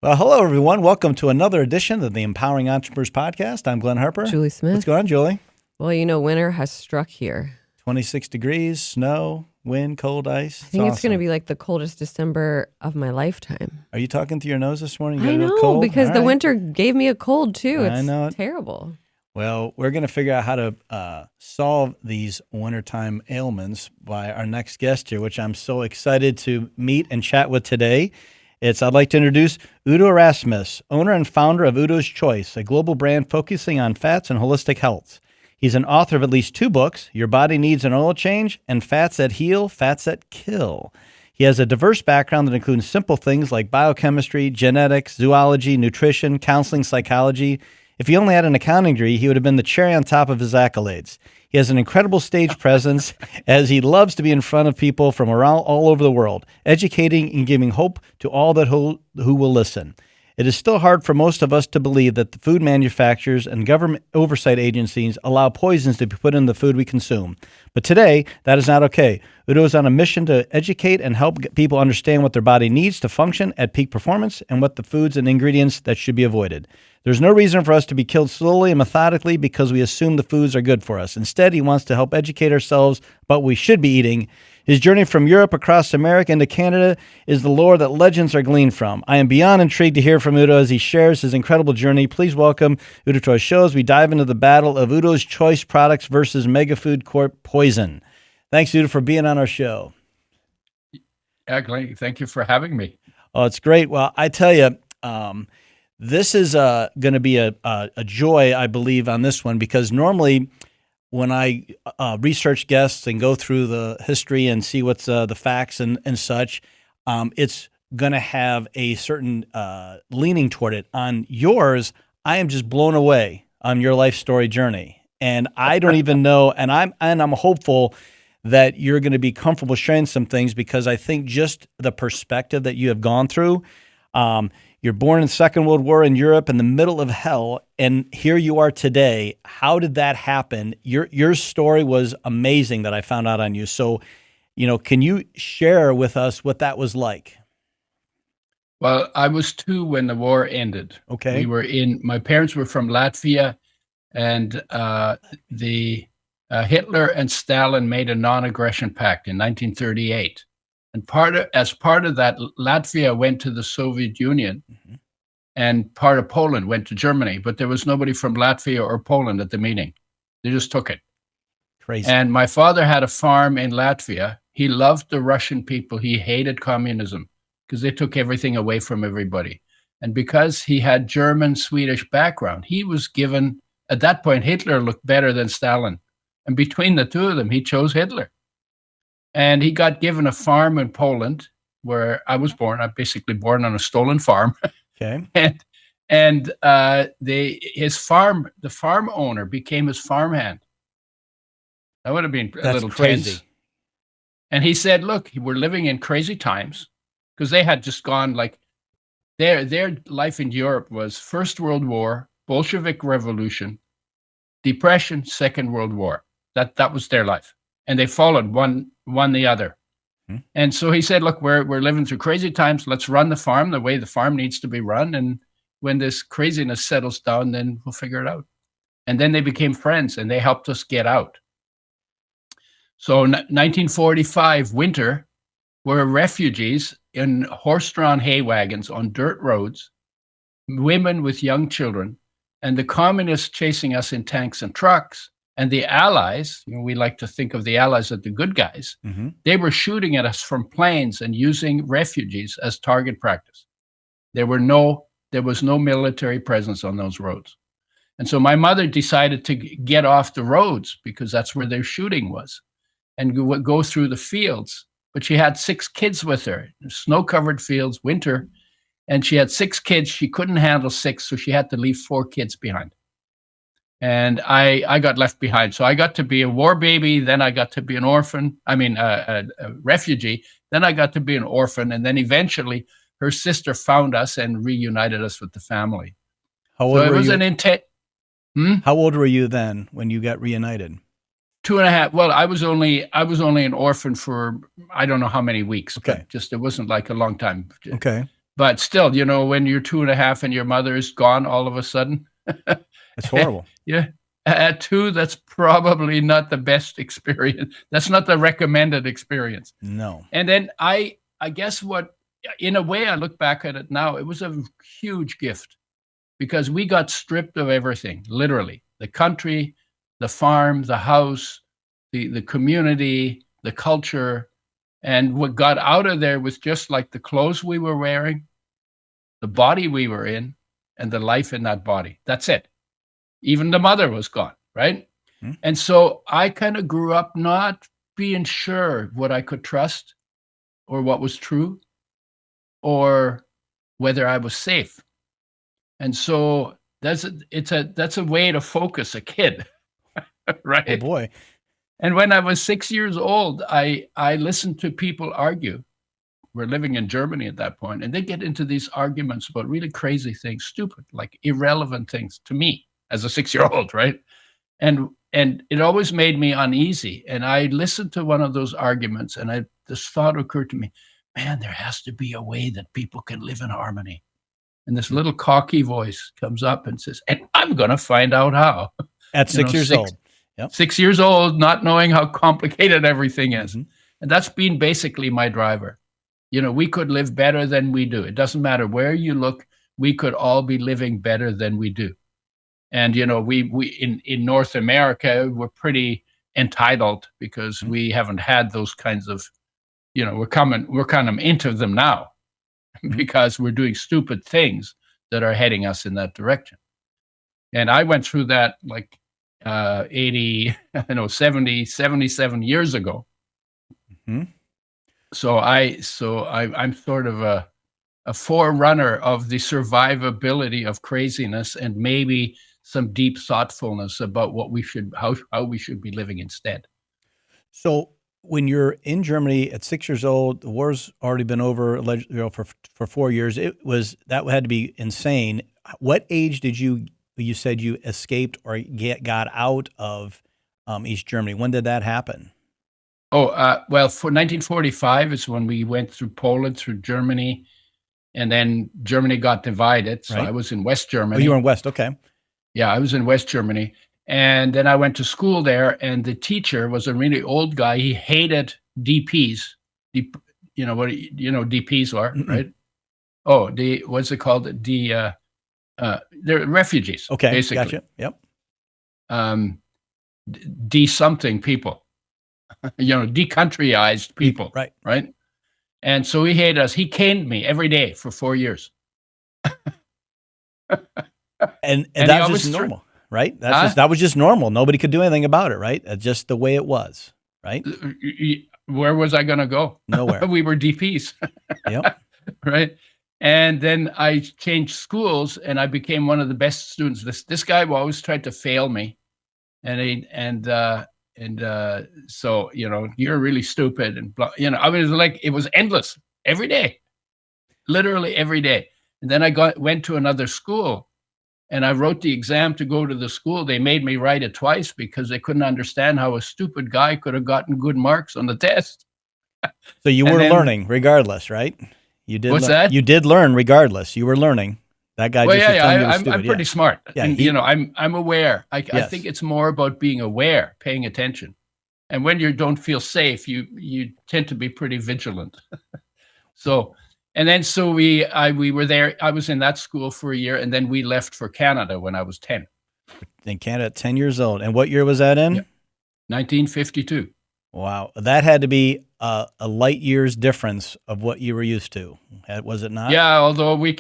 Well, hello, everyone. Welcome to another edition of the Empowering Entrepreneurs Podcast. I'm Glenn Harper. Julie Smith. What's going on, Julie? Well, winter has struck here. 26 degrees, snow, wind, cold ice. I think it's awesome. going to be like the coldest December of my lifetime. Are you talking through your nose this morning? I know, cold? because All the right. winter gave me a cold, too. I know it. Terrible. Well, we're going to figure out how to solve these wintertime ailments by our next guest here, which I'm so excited to meet and chat with today. I'd like to introduce Udo Erasmus, owner and founder of Udo's Choice, a global brand focusing on fats and holistic health. He's an author of at least 2 books, Your Body Needs an Oil Change and Fats That Heal, Fats That Kill. He has a diverse background that includes simple things like biochemistry, genetics, zoology, nutrition, counseling, psychology. If he only had an accounting degree, he would have been the cherry on top of his accolades. He has an incredible stage presence as he loves to be in front of people from around all over the world, educating and giving hope to all who will listen. It is still hard for most of us to believe that the food manufacturers and government oversight agencies allow poisons to be put in the food we consume. But today, that is not okay. Udo is on a mission to educate and help people understand what their body needs to function at peak performance and what the foods and ingredients that should be avoided. There's no reason for us to be killed slowly and methodically because we assume the foods are good for us. Instead, he wants to help educate ourselves about what we should be eating. His journey from Europe across America into Canada is the lore that legends are gleaned from. I am beyond intrigued to hear from Udo as he shares his incredible journey. Please welcome Udo to our show as we dive into the battle of Udo's Choice products versus Mega Food Corp poison. Thanks, Udo, for being on our show. Yeah, Glenn, thank you for having me. Oh, it's great. Well, I tell you, this is going to be a joy, I believe, on this one, because normally when I research guests and go through the history and see what's the facts and such, it's going to have a certain leaning toward it. On yours, I am just blown away on your life story journey, and I don't even know. And I'm hopeful that you're going to be comfortable sharing some things, because I think just the perspective that you have gone through. You're born in the Second World War in Europe in the middle of hell, and here you are today. How did that happen? Your story was amazing that I found out on you. So, can you share with us what that was like? Well, I was 2 when the war ended. Okay. My parents were from Latvia, and Hitler and Stalin made a non-aggression pact in 1938. And as part of that, Latvia went to the Soviet Union, Mm-hmm. and part of Poland went to Germany. But there was nobody from Latvia or Poland at the meeting. They just took it. Crazy. And my father had a farm in Latvia. He loved the Russian people. He hated communism because they took everything away from everybody. And because he had German, Swedish background, he was given, at that point, Hitler looked better than Stalin. And between the 2 of them, he chose Hitler. And he got given a farm in Poland where I was born. I'm basically born on a stolen farm. Okay. And the farm owner became his farmhand. That would have been a little crazy. tense. And he said, look, we're living in crazy times, because they had just gone like their life in Europe was First World War, Bolshevik Revolution, Depression, Second World War. That was their life. And they followed one the other. Hmm. And so he said, look, we're living through crazy times. Let's run the farm the way the farm needs to be run. And when this craziness settles down, then we'll figure it out. And then they became friends, and they helped us get out. So 1945 winter, we're refugees in horse-drawn hay wagons on dirt roads, women with young children, and the communists chasing us in tanks and trucks. And the Allies, we like to think of the Allies as the good guys, Mm-hmm. they were shooting at us from planes and using refugees as target practice. There was no military presence on those roads. And so my mother decided to get off the roads, because that's where their shooting was, and go through the fields. But she had 6 kids with her, snow-covered fields, winter, and she had 6 kids. She couldn't handle 6, so she had to leave 4 kids behind. And I got left behind. So I got to be a war baby. Then I got to be an orphan. A refugee. Then I got to be an orphan. And then eventually her sister found us and reunited us with the family. How old were you? How old were you then when you got reunited? 2.5. Well, I was only an orphan for, I don't know how many weeks. Okay. But it wasn't like a long time. Okay. But still, when you're 2.5 and your mother is gone all of a sudden, It's horrible. yeah, at 2, that's probably not the best experience. That's not the recommended experience. No. And then I guess in a way, I look back at it now, it was a huge gift because we got stripped of everything, literally. The country, the farm, the house, the community, the culture. And what got out of there was just like the clothes we were wearing, the body we were in, and the life in that body. That's it. Even the mother was gone, right? Hmm. And so I kind of grew up not being sure what I could trust or what was true or whether I was safe. And so that's a way to focus a kid, right? Oh boy. And when I was 6 years old, I listened to people argue. We're living in Germany at that point, and they get into these arguments about really crazy things, stupid, like irrelevant things to me as a 6-year-old, right? And it always made me uneasy. And I listened to one of those arguments, and this thought occurred to me, man, there has to be a way that people can live in harmony. And this little cocky voice comes up and says, and I'm going to find out how. At 6 years old. Yep. 6 years old, not knowing how complicated everything is. Mhm. And that's been basically my driver. We could live better than we do. It doesn't matter where you look, we could all be living better than we do. And, we in North America, we're pretty entitled because we haven't had those kinds of, we're kind of into them now because we're doing stupid things that are heading us in that direction. And I went through that like 77 years ago. Mm-hmm. So I'm sort of a forerunner of the survivability of craziness and maybe some deep thoughtfulness about how we should be living instead. So when you're in Germany at 6 years old, the war's already been over for 4 years. That had to be insane. What age did you said you escaped or got out of East Germany? When did that happen? Well, for 1945 is when we went through Poland, through Germany, and then Germany got divided. So Right. I was in West Germany. Oh, you were in West. Okay. Yeah, I was in West Germany. And then I went to school there, and the teacher was a really old guy. He hated DPs. DPs are, Mm-mm. right? Oh, what's it called? They're refugees. Okay. Basically. Gotcha. Yep. Something people, decountryized people. Right. Right. And so he hated us. He caned me every day for 4 years. And And that he was just always normal, right? That was just normal. Nobody could do anything about it, right? That's just the way it was, right? Where was I going to go? Nowhere. We were DPs. Yep. Right. And then I changed schools and I became one of the best students. This guy always tried to fail me. So, you're really stupid and blah, I mean, it was endless every day, literally every day. And then I went to another school and I wrote the exam to go to the school. They made me write it twice because they couldn't understand how a stupid guy could have gotten good marks on the test. So you And were then- learning regardless, right? You did. What's that? You did learn regardless. You were learning. That guy Well, just was telling you it was I'm stupid. pretty smart. Yeah, And, I'm aware. I Yes. think it's more about being aware, paying attention. And when you don't feel safe, you tend to be pretty vigilant. So we were there. I was in that school for a year, and then we left for Canada when I was 10, In Canada at 10 years old. And what year was that in? Yeah. 1952. Wow. That had to be a light years difference of what you were used to. Was it not? Yeah, although we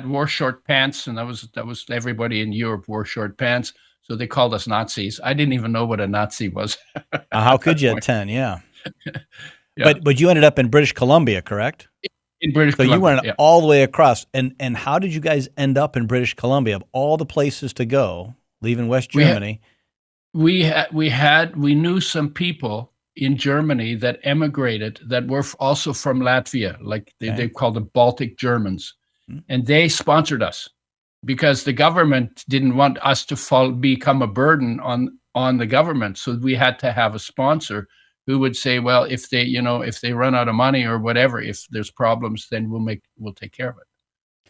wore short pants, and that was everybody in Europe wore short pants. So they called us Nazis. I didn't even know what a Nazi was. How could you at 10? Yeah. Yeah. But you ended up in British Columbia, correct? In British So Columbia. you went yeah. all the way across. And how did you guys end up in British Columbia? Of all the places to go, leaving West Germany. We knew some people in Germany that emigrated that were also from Latvia, like they called the Baltic Germans, and they sponsored us because the government didn't want us to become a burden on the government. So we had to have a sponsor who would say, well, if they run out of money or whatever, if there's problems, then we'll take care of it.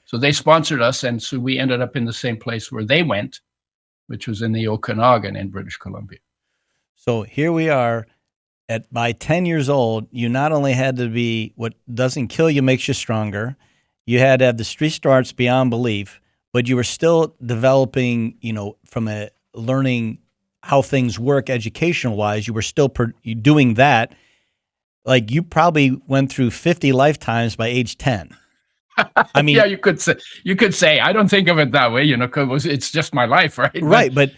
So they sponsored us, and so we ended up in the same place where they went, which was in the Okanagan in British Columbia. So here we are. By 10 years old, you not only had to be what doesn't kill you makes you stronger, you had to have the street smarts beyond belief, but you were still developing, from a learning how things work educational wise, you were still doing that. Like you probably went through 50 lifetimes by age 10. I mean, yeah, you could say, I don't think of it that way, because it's just my life, right? Right. But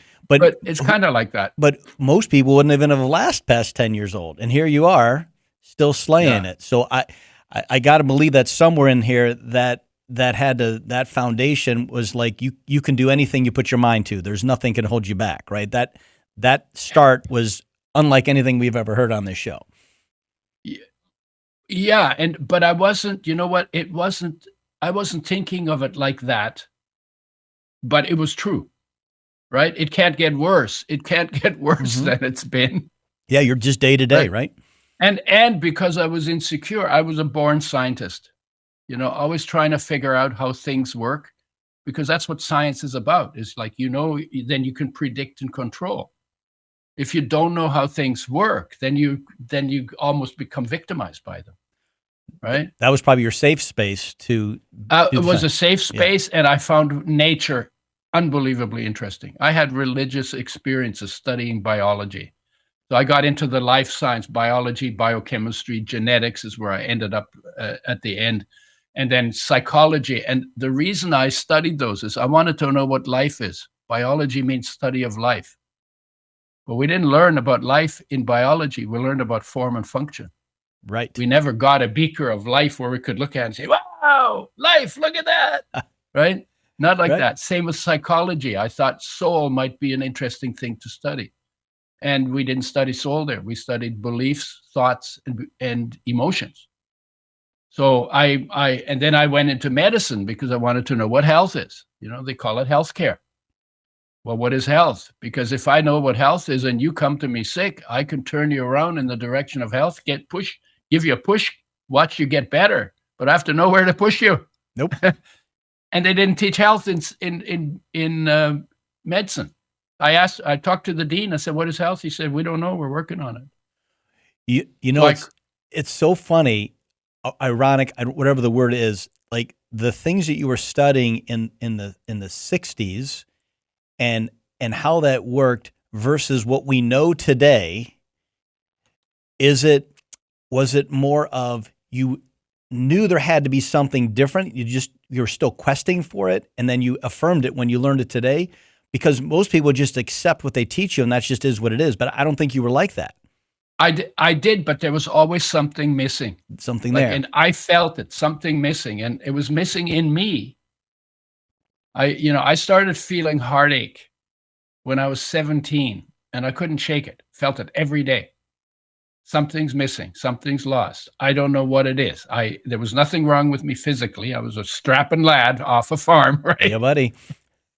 it's kind of like that. But most people wouldn't even have last past 10 years old. And here you are still slaying it. So I got to believe that somewhere in here that foundation was like, you can do anything you put your mind to. There's nothing can hold you back, right? That start was unlike anything we've ever heard on this show. Yeah. But I wasn't, I wasn't thinking of it like that, but it was true. Right? It can't get worse. It can't get worse than it's been. Yeah, you're just day to day, right? And because I was insecure, I was a born scientist. Always trying to figure out how things work, because that's what science is about. It's like, then you can predict and control. If you don't know how things work, then you almost become victimized by them. Right? That was probably your safe space to it was a safe space, and I found nature unbelievably interesting. I had religious experiences studying biology. So I got into the life science, biology, biochemistry, genetics is where I ended up at the end, and then psychology. And the reason I studied those is I wanted to know what life is. Biology means study of life. But we didn't learn about life in biology. We learned about form and function. Right. We never got a beaker of life where we could look at it and say, wow, life, look at that. Right? Not like that. Same with psychology. I thought soul might be an interesting thing to study. And we didn't study soul there. We studied beliefs, thoughts, and emotions. So and then I went into medicine because I wanted to know what health is. They call it healthcare. Well, what is health? Because if I know what health is and you come to me sick, I can turn you around in the direction of health, give you a push, watch you get better. But I have to know where to push you. Nope. And they didn't teach health in medicine. I talked to the dean. I said, "What is health?" He said, "We don't know. We're working on it." It's so funny, ironic, whatever the word is. Like the things that you were studying in the 60s, and how that worked versus what we know today. Was it more of you knew there had to be something different? You're still questing for it, and then you affirmed it when you learned it today, because most people just accept what they teach you, and that just is what it is. But I don't think you were like that. I did, but there was always something missing. Something there. And I felt it, something missing, and it was missing in me. I started feeling heartache when I was 17, and I couldn't shake it. Felt it every day. Something's missing. Something's lost. I don't know what it is. There was nothing wrong with me physically. I was a strapping lad off a farm, right? Yeah, buddy.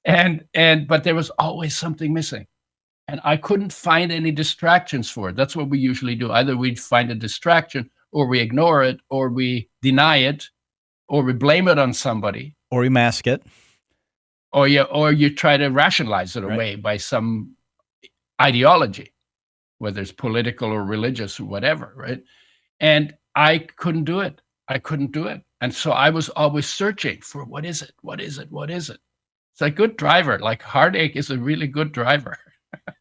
But there was always something missing. And I couldn't find any distractions for it. That's what we usually do. Either we find a distraction, or we ignore it, or we deny it, or we blame it on somebody. Or we mask it. Or you try to rationalize it away by some ideology, whether it's political or religious or whatever, right? And I couldn't do it. And so I was always searching for what is it? What is it? What is it? It's a good driver. Like heartache is a really good driver.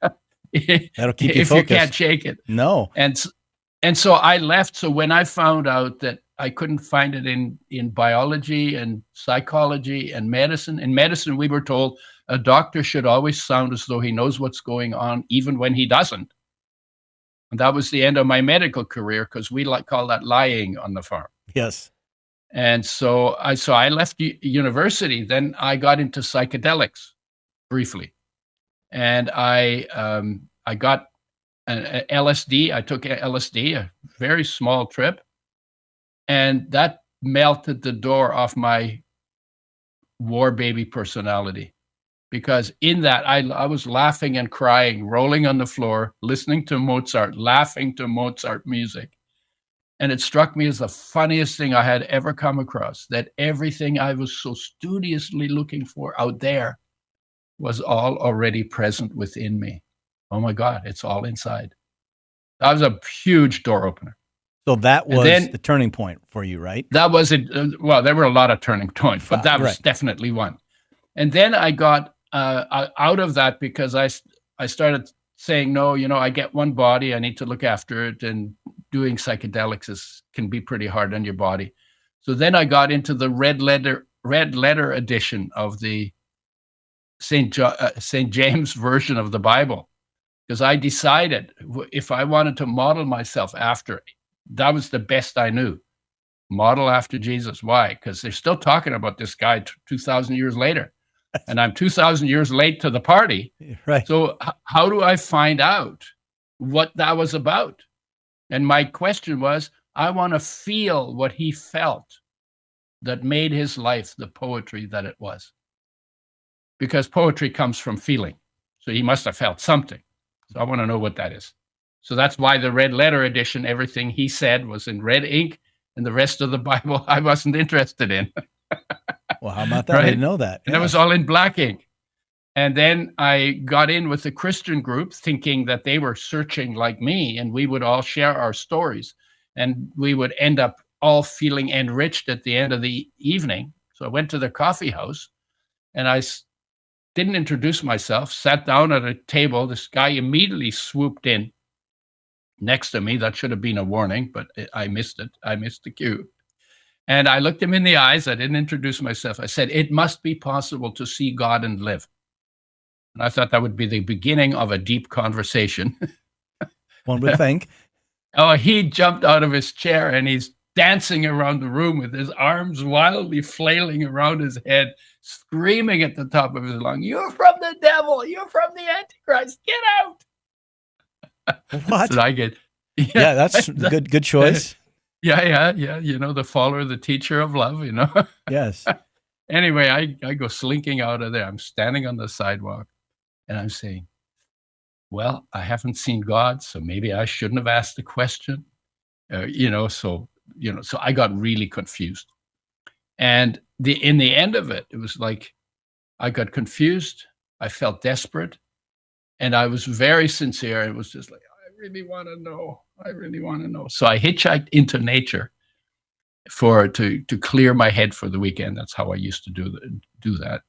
That'll keep you focused. If you can't shake it. No. And so I left. So when I found out that I couldn't find it in biology and psychology and medicine. In medicine, we were told a doctor should always sound as though he knows what's going on, even when he doesn't. And that was the end of my medical career, because we call that lying on the farm. Yes. And so I left university. Then I got into psychedelics briefly, and I got an LSD. I took LSD, a very small trip, and that melted the door off my war baby personality, because in that I was laughing and crying, rolling on the floor, listening to Mozart, laughing to Mozart music. And it struck me as the funniest thing I had ever come across, that everything I was so studiously looking for out there was all already present within me. Oh my God, it's all inside. That was a huge door opener. So that And was then- the turning point for you, right? That was it. Well, there were a lot of turning points, but that was Right. definitely one. And then I got out of that because I started saying, no, I get one body, I need to look after it, and doing psychedelics can be pretty hard on your body. So then I got into the red letter edition of the St. James version of the Bible, because I decided if I wanted to model myself after it, that was the best I knew. Model after Jesus. Why? Because they're still talking about this guy 2,000 years later. And I'm 2,000 years late to the party. Right. So how do I find out what that was about? And my question was, I want to feel what he felt that made his life the poetry that it was. Because poetry comes from feeling. So he must have felt something. So I want to know what that is. So that's why the red letter edition, everything he said was in red ink, and the rest of the Bible I wasn't interested in. Well, how about that? Right? I didn't know that. And it was all in black ink. And then I got in with the Christian group thinking that they were searching like me, and we would all share our stories, and we would end up all feeling enriched at the end of the evening. So I went to the coffee house, and I didn't introduce myself, sat down at a table. This guy immediately swooped in next to me. That should have been a warning, but I missed it. I missed the cue. And I looked him in the eyes. I didn't introduce myself. I said, it must be possible to see God and live. And I thought that would be the beginning of a deep conversation. One would think. Oh, he jumped out of his chair and he's dancing around the room with his arms wildly flailing around his head, screaming at the top of his lungs, "You're from the devil! You're from the Antichrist! Get out!" What? So I get, Yeah, that's good choice. Yeah. The follower, the teacher of love, Yes. Anyway, I go slinking out of there. I'm standing on the sidewalk and I'm saying, well, I haven't seen God, so maybe I shouldn't have asked the question. So I got really confused. And in the end of it, it was like I got confused. I felt desperate. And I was very sincere. It was just like, I really want to know. I really want to know. So I hitchhiked into nature to clear my head for the weekend. That's how I used to do that.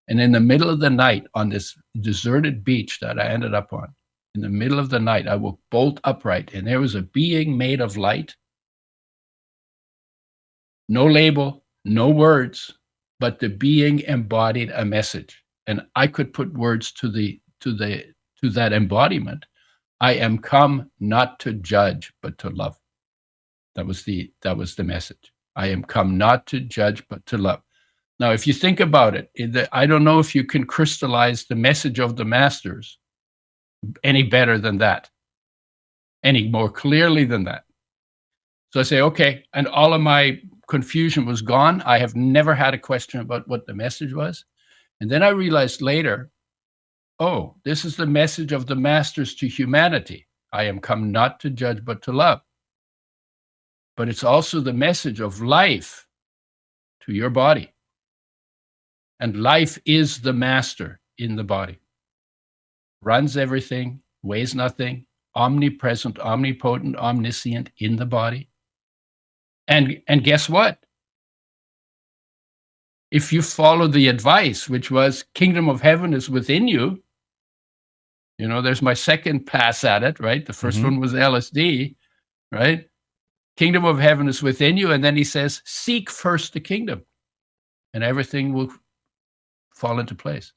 And in the middle of the night on this deserted beach that I ended up on, in the middle of the night, I woke bolt upright, and there was a being made of light. No label, no words, but the being embodied a message. And I could put words to that embodiment. I am come not to judge, but to love. That was the message. I am come not to judge, but to love. Now, if you think about it, I don't know if you can crystallize the message of the masters any better than that, any more clearly than that. So I say, okay, and all of my confusion was gone. I have never had a question about what the message was. And then I realized later, oh, this is the message of the masters to humanity. I am come not to judge, but to love. But it's also the message of life to your body. And life is the master in the body. Runs everything, weighs nothing, omnipresent, omnipotent, omniscient in the body. And guess what? If you follow the advice, which was kingdom of heaven is within you, there's my second pass at it, right? The first one was LSD, right? Kingdom of heaven is within you. And then he says, seek first the kingdom and everything will fall into place.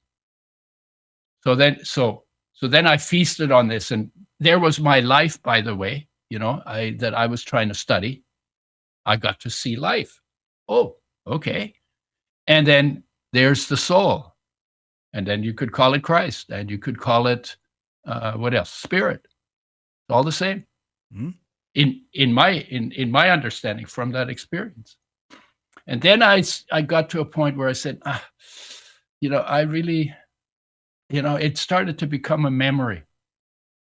So then I feasted on this, and there was my life, by the way, that I was trying to study. I got to see life. Oh, okay. And then there's the soul. And then you could call it Christ, and you could call it, what else? Spirit. It's all the same. Mm-hmm. In my understanding from that experience. And then I got to a point where I said, I really it started to become a memory.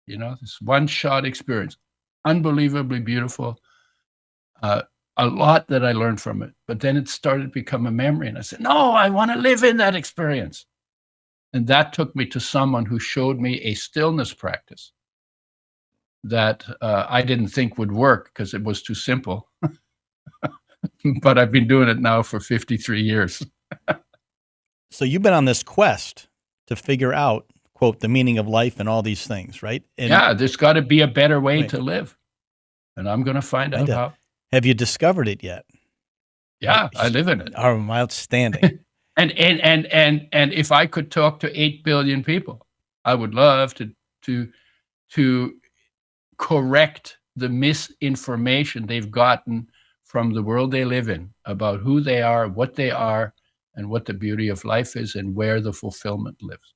This one-shot experience, unbelievably beautiful. A lot that I learned from it, but then it started to become a memory, and I said, no, I want to live in that experience. And that took me to someone who showed me a stillness practice that I didn't think would work because it was too simple. But I've been doing it now for 53 years. So you've been on this quest to figure out, quote, the meaning of life and all these things, right? And yeah, there's got to be a better way to live. And I'm going to find out how. Have you discovered it yet? Yeah, I live in it. Oh, outstanding. And if I could talk to 8 billion people, I would love to correct the misinformation they've gotten from the world they live in about who they are, and what the beauty of life is, and where the fulfillment lives.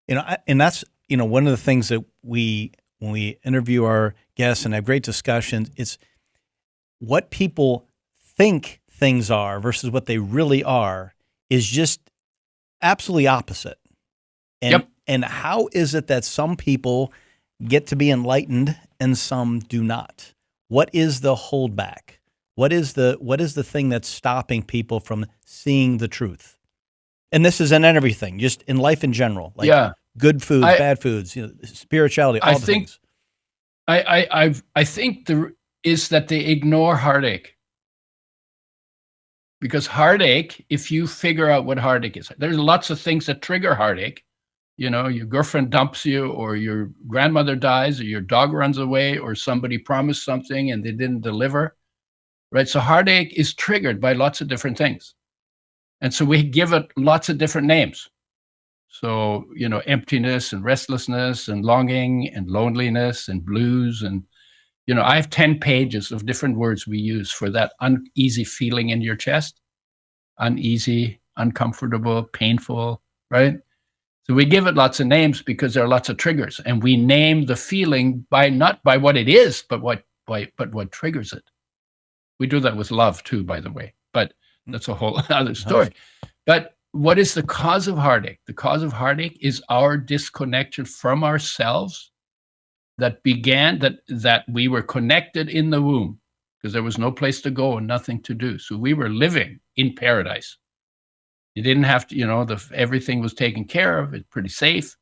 And that's, one of the things that when we interview our guests and have great discussions, it's what people think things are versus what they really are is just absolutely opposite. And how is it that some people get to be enlightened and some do not? What is the holdback? What is the thing that's stopping people from seeing the truth? And this is in everything, just in life in general, like good foods, bad foods, spirituality, all the things. I think is that they ignore heartache. Because heartache, if you figure out what heartache is, there's lots of things that trigger heartache. Your girlfriend dumps you, or your grandmother dies, or your dog runs away, or somebody promised something and they didn't deliver, right? So heartache is triggered by lots of different things. And so we give it lots of different names. So, emptiness and restlessness and longing and loneliness and blues. And, I have 10 pages of different words we use for that uneasy feeling in your chest. Uneasy, uncomfortable, painful, right? So we give it lots of names because there are lots of triggers, and we name the feeling not by what it is, but what triggers it. We do that with love too, by the way, but that's a whole other story. But what is the cause of heartache? The cause of heartache is our disconnection from ourselves that began that we were connected in the womb because there was no place to go and nothing to do. So we were living in paradise. You didn't have to, everything was taken care of. It's pretty safe.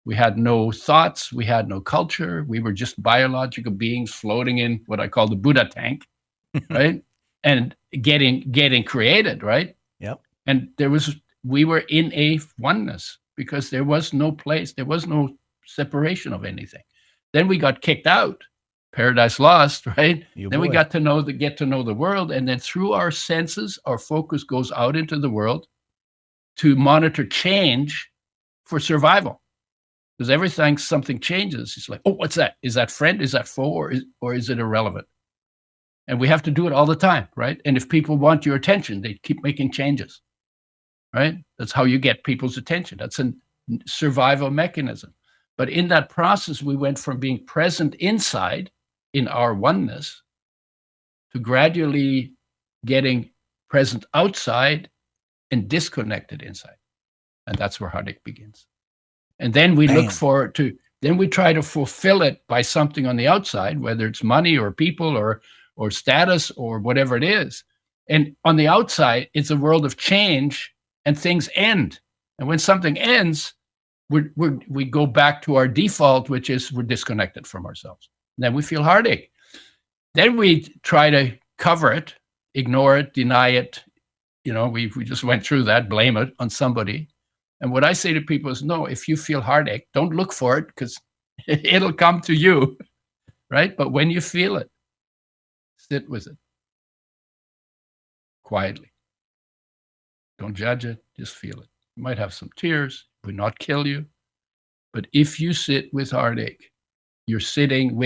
We had no thoughts. We had no culture. We were just biological beings floating in what I call the Buddha tank, right? And getting created, right? Yep. And we were in a oneness because there was no place, there was no separation of anything. Then we got kicked out, paradise lost, right? Then we get to know the world, and then through our senses, our focus goes out into the world to monitor change for survival. Because every time something changes, it's like, oh, what's that? Is that friend? Is that foe? Or is it irrelevant? And we have to do it all the time, right? And if people want your attention, they keep making changes, right? That's how you get people's attention. That's a survival mechanism. But in that process, we went from being present inside in our oneness to gradually getting present outside and disconnected inside. And that's where heartache begins. And then we then we try to fulfill it by something on the outside, whether it's money or people or status or whatever it is. And on the outside, it's a world of change and things end. And when something ends, we go back to our default, which is we're disconnected from ourselves. And then we feel heartache. Then we try to cover it, ignore it, deny it. We just went through that, blame it on somebody. And what I say to people is, no, if you feel heartache, don't look for it because it'll come to you, right? But when you feel it, sit with it quietly. Don't judge it, just feel it. You might have some tears, it will not kill you. But if you sit with heartache, you're sitting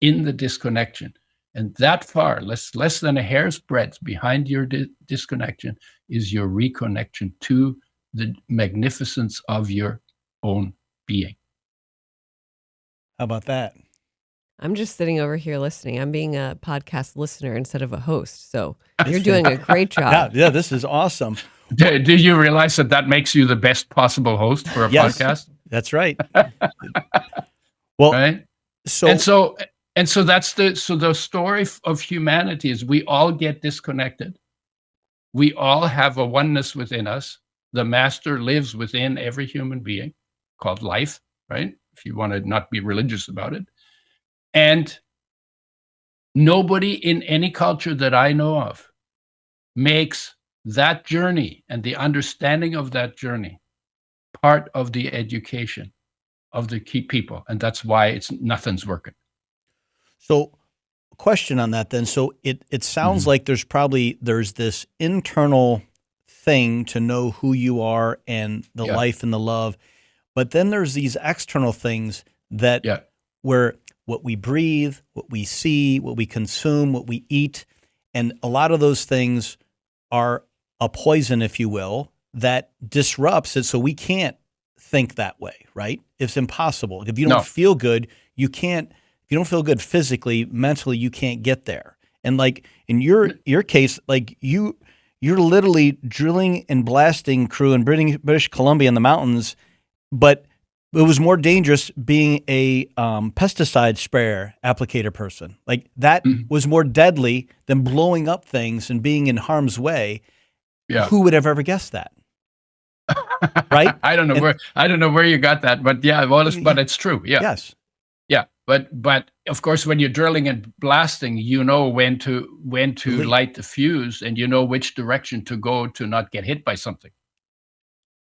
in the disconnection. And that far, less than a hair's breadth behind your disconnection is your reconnection to the magnificence of your own being. How about that? I'm just sitting over here listening. I'm being a podcast listener instead of a host. So you're doing a great job. Yeah, this is awesome. Do you realize that makes you the best possible host for a Yes, podcast? that's right. Well, Right. so And so that's the story of humanity is we all get disconnected. We all have a oneness within us. The master lives within every human being, called life, right? If you want to not be religious about it. And nobody in any culture that I know of makes that journey and the understanding of that journey part of the education of the key people. And that's why nothing's working. So, question on that then. So it sounds Mhm. like there's this internal thing to know who you are and the Yeah. life and the love, but then there's these external things that Yeah. where what we breathe, what we see, what we consume, what we eat, and a lot of those things are a poison, if you will, that disrupts it. So we can't think that way, right? It's impossible. If you don't No. feel good, you can't. If you don't feel good physically, mentally, you can't get there. And like in your case, like you're literally drilling and blasting crew in British Columbia in the mountains, but it was more dangerous being a pesticide sprayer applicator person. Like that Mhm. was more deadly than blowing up things and being in harm's way. Yeah. Who would have ever guessed that? Right? I don't know And where you got that, but yeah, but it's true. Yeah. yes, Yeah. But of course, when you're drilling and blasting, you know when to Leap. light the fuse, and you know which direction to go to not get hit by something.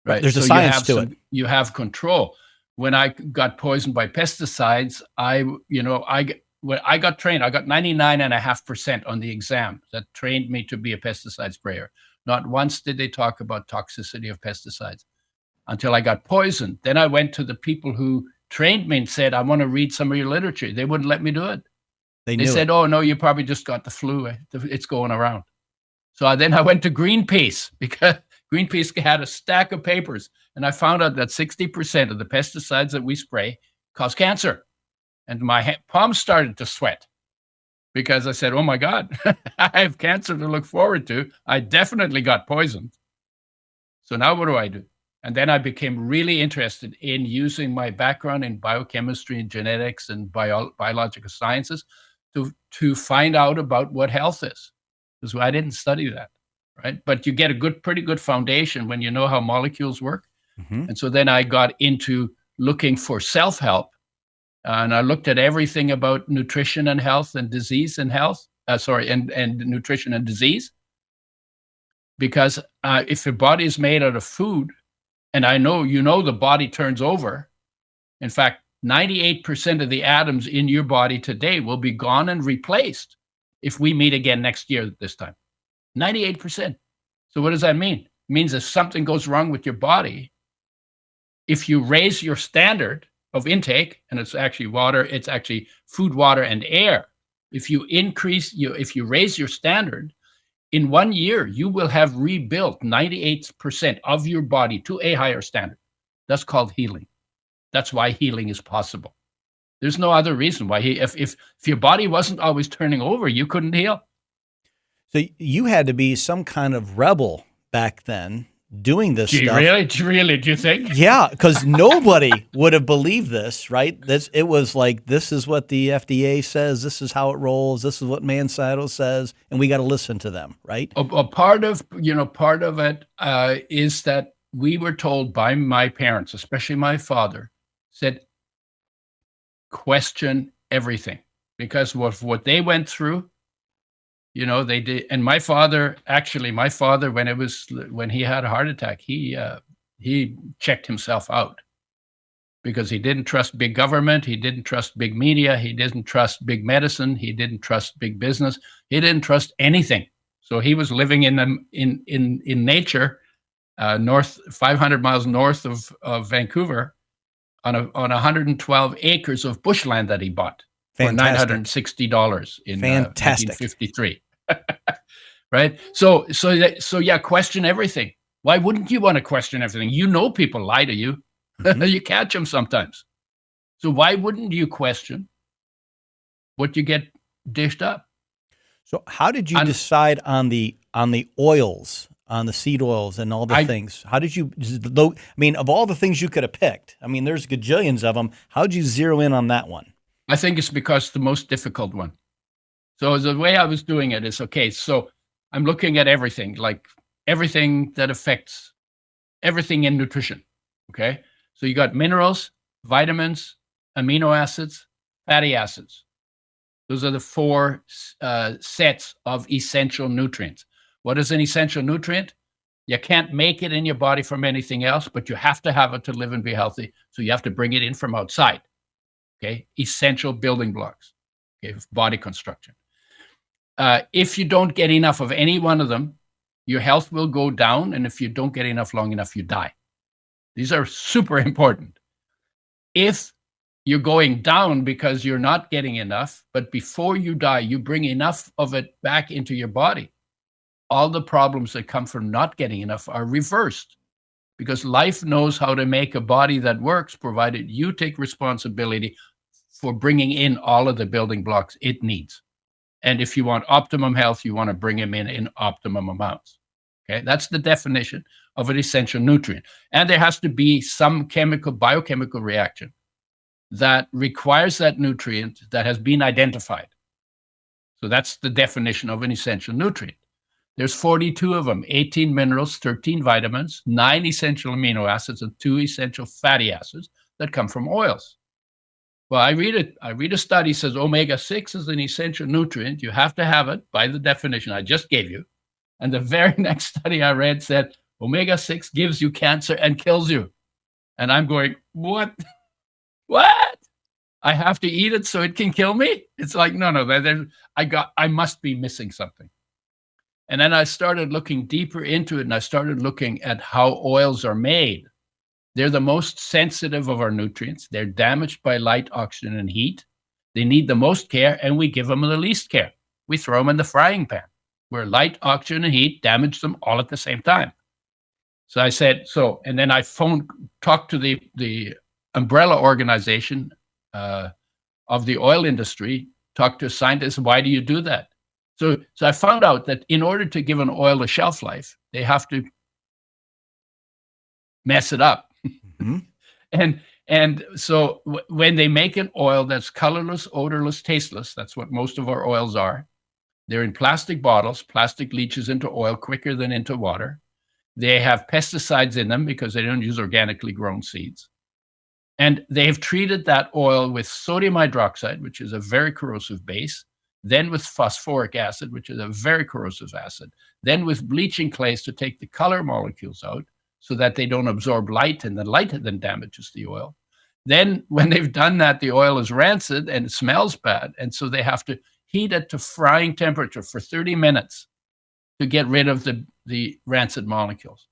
Right. Right. There's a So science to it. you have control. When I got poisoned by pesticides, when I got trained, I got 99.5% on the exam that trained me to be a pesticide sprayer. Not once did they talk about toxicity of pesticides until I got poisoned. Then I went to the people who trained me and said, I want to read some of your literature. They wouldn't let me do it. They They knew said, it. oh, no, you probably just got the flu. It's going around. So then I went to Greenpeace because Greenpeace had a stack of papers, and I found out that 60% of the pesticides that we spray cause cancer. And my palms started to sweat because I said, oh my God, I have cancer to look forward to. I definitely got poisoned. So now what do I do? And then I became really interested in using my background in biochemistry and genetics and biological sciences to find out about what health is, because I didn't study that, right? But you get a pretty good foundation when you know how molecules work. Mhm. And so then I got into looking for self-help, and I looked at everything about nutrition and health and disease and health. And nutrition and disease, because if your body is made out of food, and I know the body turns over. In fact, 98% of the atoms in your body today will be gone and replaced if we meet again next year at this time. 98%. So what does that mean? It means if something goes wrong with your body, if you raise your standard of intake, and it's actually water, it's actually food, water, and air. If you raise your standard, in 1 year, you will have rebuilt 98% of your body to a higher standard. That's called healing. That's why healing is possible. There's no other reason why if your body wasn't always turning over, you couldn't heal. So you had to be some kind of rebel back then doing this Do you stuff. really? Do you think? Yeah, because nobody would have believed this, right? It was like, this is what the FDA says, this is how it rolls, this is what Monsanto says, and we got to listen to them, right? A part of it is that we were told by my parents, especially my father, said, question everything, because what they went through, they did. And my father, when he had a heart attack, he checked himself out because he didn't trust big government, he didn't trust big media, he didn't trust big medicine, he didn't trust big business, he didn't trust anything. So he was living in nature, 500 miles north of Vancouver, on 112 acres of bushland that he bought for Fantastic. $960 in Fantastic. 1953. Right? So yeah, question everything. Why wouldn't you want to question everything? People lie to you. Mhm. You catch them sometimes. So why wouldn't you question what you get dished up? So how did you decide on the oils? on the seed oils and all the I things? How did you, I mean, of all the things you could have picked, I mean, there's gajillions of them. How'd you zero in on that one? I think it's because it's the most difficult one. So the way I was doing it is, okay, so I'm looking at everything, like everything that affects everything in nutrition. Okay. So you got minerals, vitamins, amino acids, fatty acids. Those are the four sets of essential nutrients. What is an essential nutrient? You can't make it in your body from anything else, but you have to have it to live and be healthy. So you have to bring it in from outside. Okay. Essential building blocks. Okay. Body construction. If you don't get enough of any one of them, your health will go down. And if you don't get enough long enough, you die. These are super important. If you're going down because you're not getting enough, but before you die, you bring enough of it back into your body, all the problems that come from not getting enough are reversed, because life knows how to make a body that works, provided you take responsibility for bringing in all of the building blocks it needs. And if you want optimum health, you want to bring them in optimum amounts. Okay, that's the definition of an essential nutrient. And there has to be some biochemical reaction that requires that nutrient that has been identified. So that's the definition of an essential nutrient. There's 42 of them, 18 minerals, 13 vitamins, 9 essential amino acids, and 2 essential fatty acids that come from oils. Well, I read a study says omega-6 is an essential nutrient. You have to have it by the definition I just gave you. And the very next study I read said omega-6 gives you cancer and kills you. And I'm going, what? What? I have to eat it so it can kill me? It's like, no, I must be missing something. And then I started looking deeper into it, and I started looking at how oils are made. They're the most sensitive of our nutrients. They're damaged by light, oxygen, and heat. They need the most care, and we give them the least care. We throw them in the frying pan, where light, oxygen, and heat damage them all at the same time. So I said, and then I talked to the umbrella organization of the oil industry, talked to scientists, why do you do that? So I found out that in order to give an oil a shelf life, they have to mess it up. Mm-hmm. And so when they make an oil that's colorless, odorless, tasteless, that's what most of our oils are. They're in plastic bottles. Plastic leaches into oil quicker than into water. They have pesticides in them because they don't use organically grown seeds. And they've treated that oil with sodium hydroxide, which is a very corrosive base, then with phosphoric acid, which is a very corrosive acid, then with bleaching clays to take the color molecules out so that they don't absorb light, and the light then damages the oil. Then when they've done that, the oil is rancid and it smells bad. And so they have to heat it to frying temperature for 30 minutes to get rid of the rancid molecules.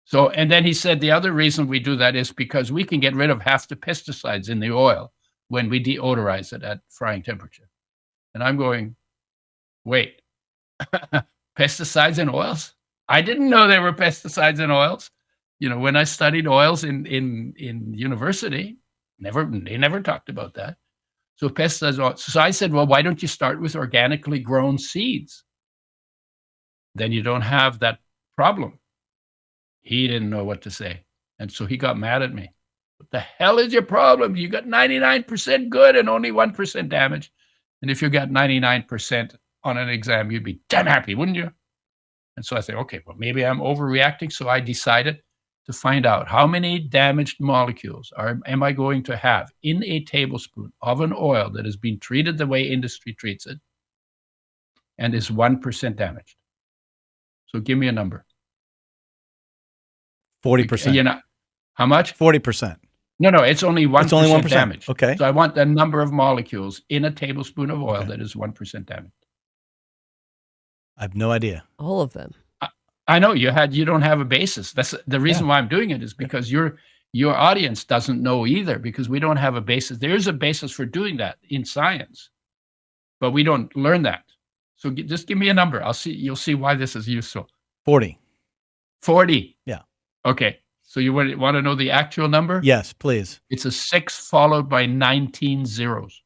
So, and then he said the other reason we do that is because we can get rid of half the pesticides in the oil when we deodorize it at frying temperature. And I'm going, wait, pesticides in oils? I didn't know there were pesticides in oils. When I studied oils in university, they never talked about that. So pesticides. So I said, well, why don't you start with organically grown seeds? Then you don't have that problem. He didn't know what to say. And so he got mad at me. What the hell is your problem? You got 99% good and only 1% damage. And if you got 99% on an exam, you'd be damn happy, wouldn't you? And so I said, okay, well, maybe I'm overreacting. So I decided to find out how many damaged molecules am I going to have in a tablespoon of an oil that has been treated the way industry treats it and is 1% damaged. So give me a number. 40%. How much? 40%. No, it's only 1% It's only 1% damage. Okay. So I want the number of molecules in a tablespoon of oil that is 1% damaged. I have no idea. All of them. I know you don't have a basis. That's the reason why I'm doing it, is because your audience doesn't know either, because we don't have a basis. There is a basis for doing that in science, but we don't learn that. So just give me a number. You'll see why this is useful. 40. 40. Yeah. Okay. So you want to know the actual number? Yes, please. It's a 6 followed by 19 zeros.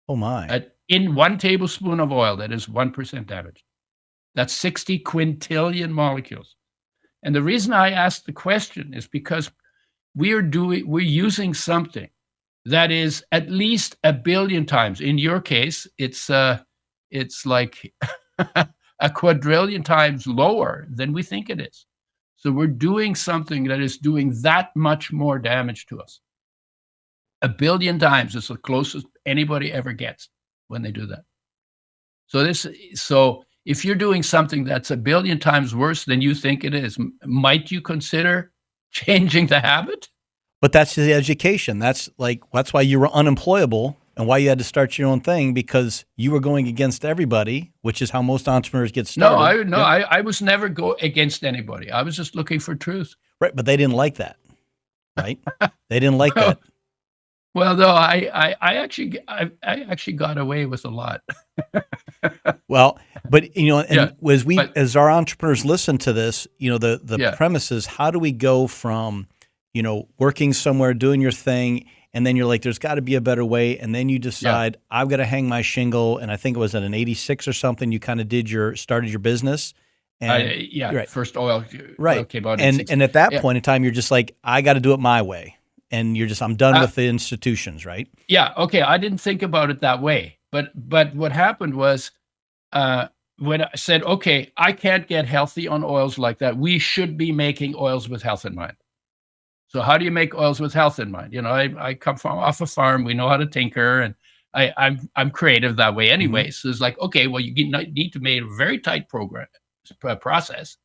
Oh my. In 1 tablespoon of oil, that is 1% damaged. That's 60 quintillion molecules. And the reason I asked the question is because we're using something that is at least a billion times. In your case, it's like a quadrillion times lower than we think it is. So we're doing something that is doing that much more damage to us. A billion times is the closest anybody ever gets when they do that. So if you're doing something that's a billion times worse than you think it is, might you consider changing the habit? But that's the education. That's why you were unemployable and why you had to start your own thing, because you were going against everybody, which is how most entrepreneurs get started. I was never go against anybody. I was just looking for truth. Right, but they didn't like that, right? They didn't like that. Well, no, I actually got away with a lot. Well, but as our entrepreneurs listen to this, the premise is, how do we go from, working somewhere, doing your thing, and then you're like, there's got to be a better way, and then you decide, I've got to hang my shingle, and I think it was at an 86 or something, you kind of started your business. And first oil came out. And at that point in time, you're just like, I got to do it my way. And I'm done with the institutions, right? Yeah. Okay. I didn't think about it that way. But what happened was, when I said, okay, I can't get healthy on oils like that, we should be making oils with health in mind. So how do you make oils with health in mind? I come off a farm. We know how to tinker, and I'm creative that way anyway. Mm-hmm. So it's like, okay, well, you need to make a very tight process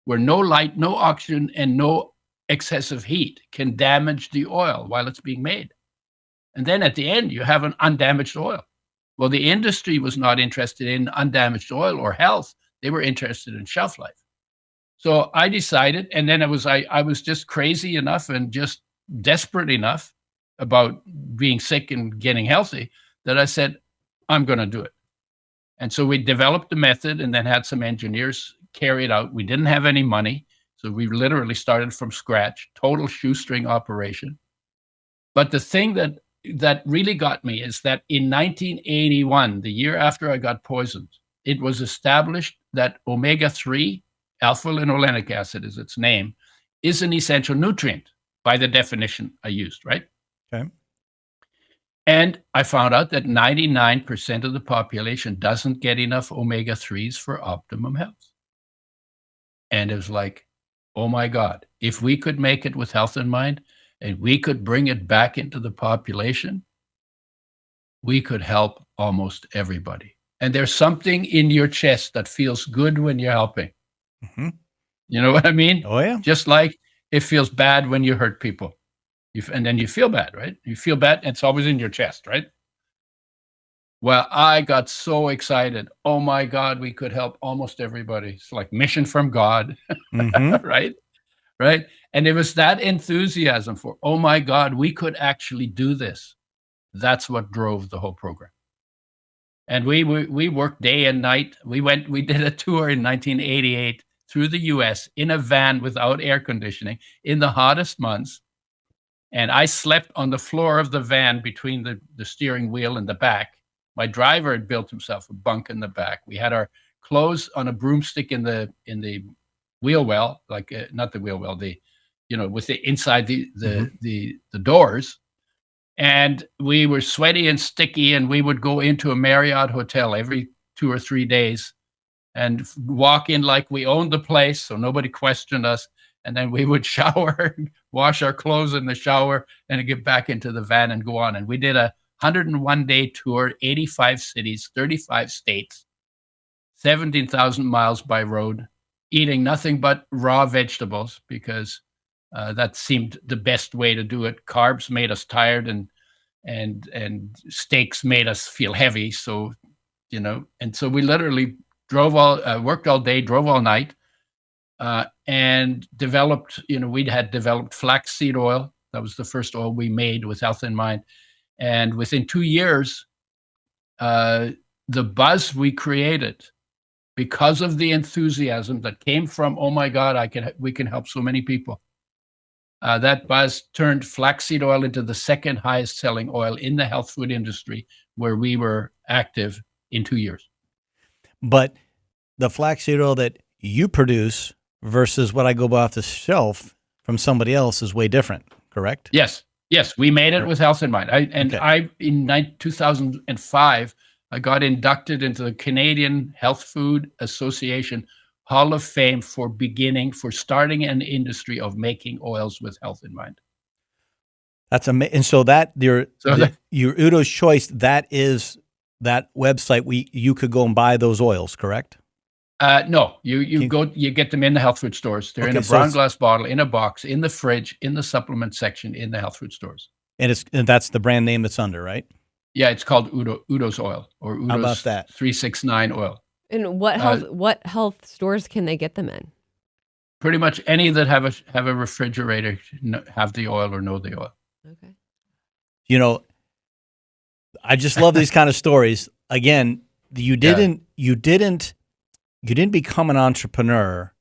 where no light, no oxygen, and no excessive heat can damage the oil while it's being made. And then at the end, you have an undamaged oil. Well, the industry was not interested in undamaged oil or health. They were interested in shelf life. So I decided, and then I was just crazy enough and just desperate enough about being sick and getting healthy that I said, I'm going to do it. And so we developed the method and then had some engineers carry it out. We didn't have any money. So we literally started from scratch, total shoestring operation. But the thing that really got me is that in 1981, the year after I got poisoned, it was established that omega-3, alpha-linolenic acid is its name, is an essential nutrient by the definition I used, right? Okay. And I found out that 99% of the population doesn't get enough omega-3s for optimum health. And it was like, oh my God, if we could make it with health in mind and we could bring it back into the population, we could help almost everybody. And there's something in your chest that feels good when you're helping. Mm-hmm. You know what I mean? Oh, yeah. Just like it feels bad when you hurt people. And then you feel bad, right? You feel bad, and it's always in your chest, right? Well, I got so excited. Oh my God, we could help almost everybody. It's like mission from God, mm-hmm. Right? And it was that enthusiasm for, oh my God, we could actually do this. That's what drove the whole program. And we worked day and night. We did a tour in 1988 through the US in a van without air conditioning in the hottest months. And I slept on the floor of the van between the steering wheel and the back. My driver had built himself a bunk in the back. We had our clothes on a broomstick in the wheel well, like not the wheel well, with the inside the doors. And we were sweaty and sticky, and we would go into a Marriott hotel every 2 or 3 days and walk in like we owned the place, so nobody questioned us. And then we would shower, wash our clothes in the shower, and get back into the van and go on. And we did a 101-day tour, 85 cities, 35 states, 17,000 miles by road, eating nothing but raw vegetables because that seemed the best way to do it. Carbs made us tired, and steaks made us feel heavy. So, and so we literally worked all day, drove all night. And developed, we had developed flaxseed oil. That was the first oil we made with health in mind. And within 2 years, the buzz we created, because of the enthusiasm that came from, oh my God, we can help so many people. That buzz turned flaxseed oil into the second highest selling oil in the health food industry, where we were active in 2 years. But the flaxseed oil that you produce versus what I go buy off the shelf from somebody else is way different, correct? Yes. Yes, we made it Correct. with health in mind. Okay. In 2005, I got inducted into the Canadian Health Food Association Hall of Fame for starting an industry of making oils with health in mind. That's amazing. And so that your So your Udo's Choice, that is that website you could go and buy those oils, correct? no, you get them in the health food stores. They're in Okay, a so brown glass bottle, in a box, in the fridge, in the supplement section, in the health food stores. and that's the brand name it's under, right? Yeah, it's called Udo's oil or How about Udo's that? 369 oil. And what health stores can they get them in? Pretty much any that have a refrigerator have the oil or know the oil. Okay. You know, I just love these kind of stories. Again, you didn't become an entrepreneur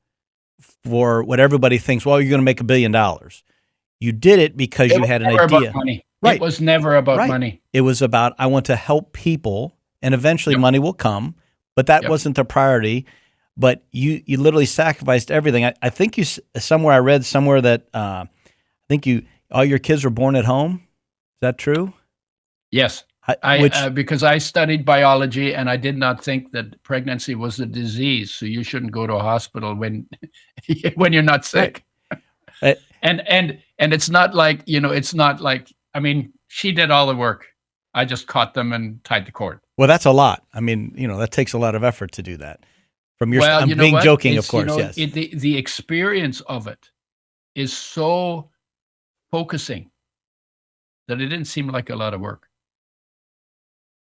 for what everybody thinks. Well, you're going to make $1 billion. You did it because you had an idea. About money. Right. It was never about Right. money. It was about, I want to help people, and eventually Yep. money will come. But that Yep. wasn't the priority. But you literally sacrificed everything. I think I read somewhere that I think all your kids were born at home. Is that true? Yes. Because I studied biology and I did not think that pregnancy was a disease, so you shouldn't go to a hospital when you're not sick. Right. And it's not like, I mean, she did all the work. I just caught them and tied the cord. Well, that's a lot. I mean, that takes a lot of effort to do that. From your, I'm being joking, of course. Yes. The experience of it is so focusing that it didn't seem like a lot of work.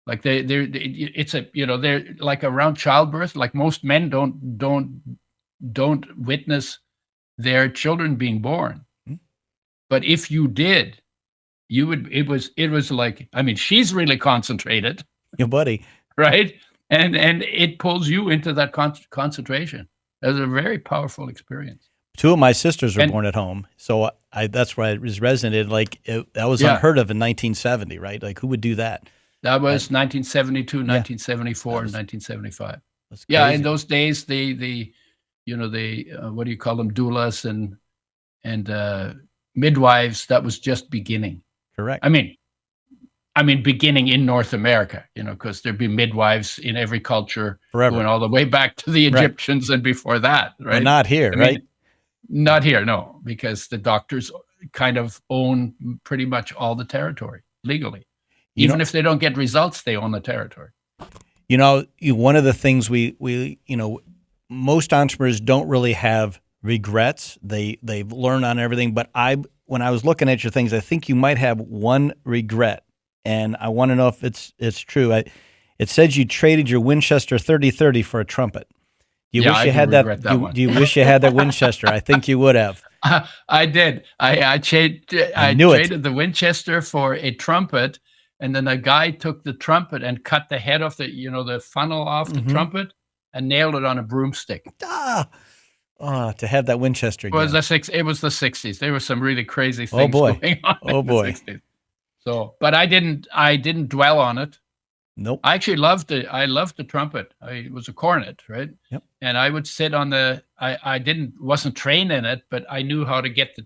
Like they're around childbirth. Like most men don't witness their children being born, but if you did, you would. It was like, I mean, she's really concentrated, Your buddy, right? And it pulls you into that concentration. It was a very powerful experience. 2 of my sisters were born at home, so that's why it was resonated. Like that was unheard of in 1970, right? Like who would do that? That was 1972, 1974, and 1975. Yeah, in those days, the what do you call them, doulas and midwives. That was just beginning. Correct. I mean, beginning in North America, because there'd be midwives in every culture, Forever. going all the way back to the Egyptians and before that, right? But not here, right? Not here, no, because the doctors kind of own pretty much all the territory legally. Even if they don't get results, they own the territory. One of the things we most entrepreneurs don't really have regrets. They've learned on everything. But when I was looking at your things, I think you might have one regret, and I want to know if it's true. It says you traded your Winchester 3030 for a trumpet. Do you wish you had that? Do you wish you had that Winchester? I think you would have. I did. I traded the Winchester for a trumpet. And then a guy took the trumpet and cut the head off the funnel off the trumpet and nailed it on a broomstick. To have that Winchester again. It was the 60s. There were some really crazy things going on in the 60s. So, but I didn't dwell on it. Nope. I actually loved it. I loved the trumpet. It was a cornet, right? Yep. And I would sit on wasn't trained in it, but I knew how to get the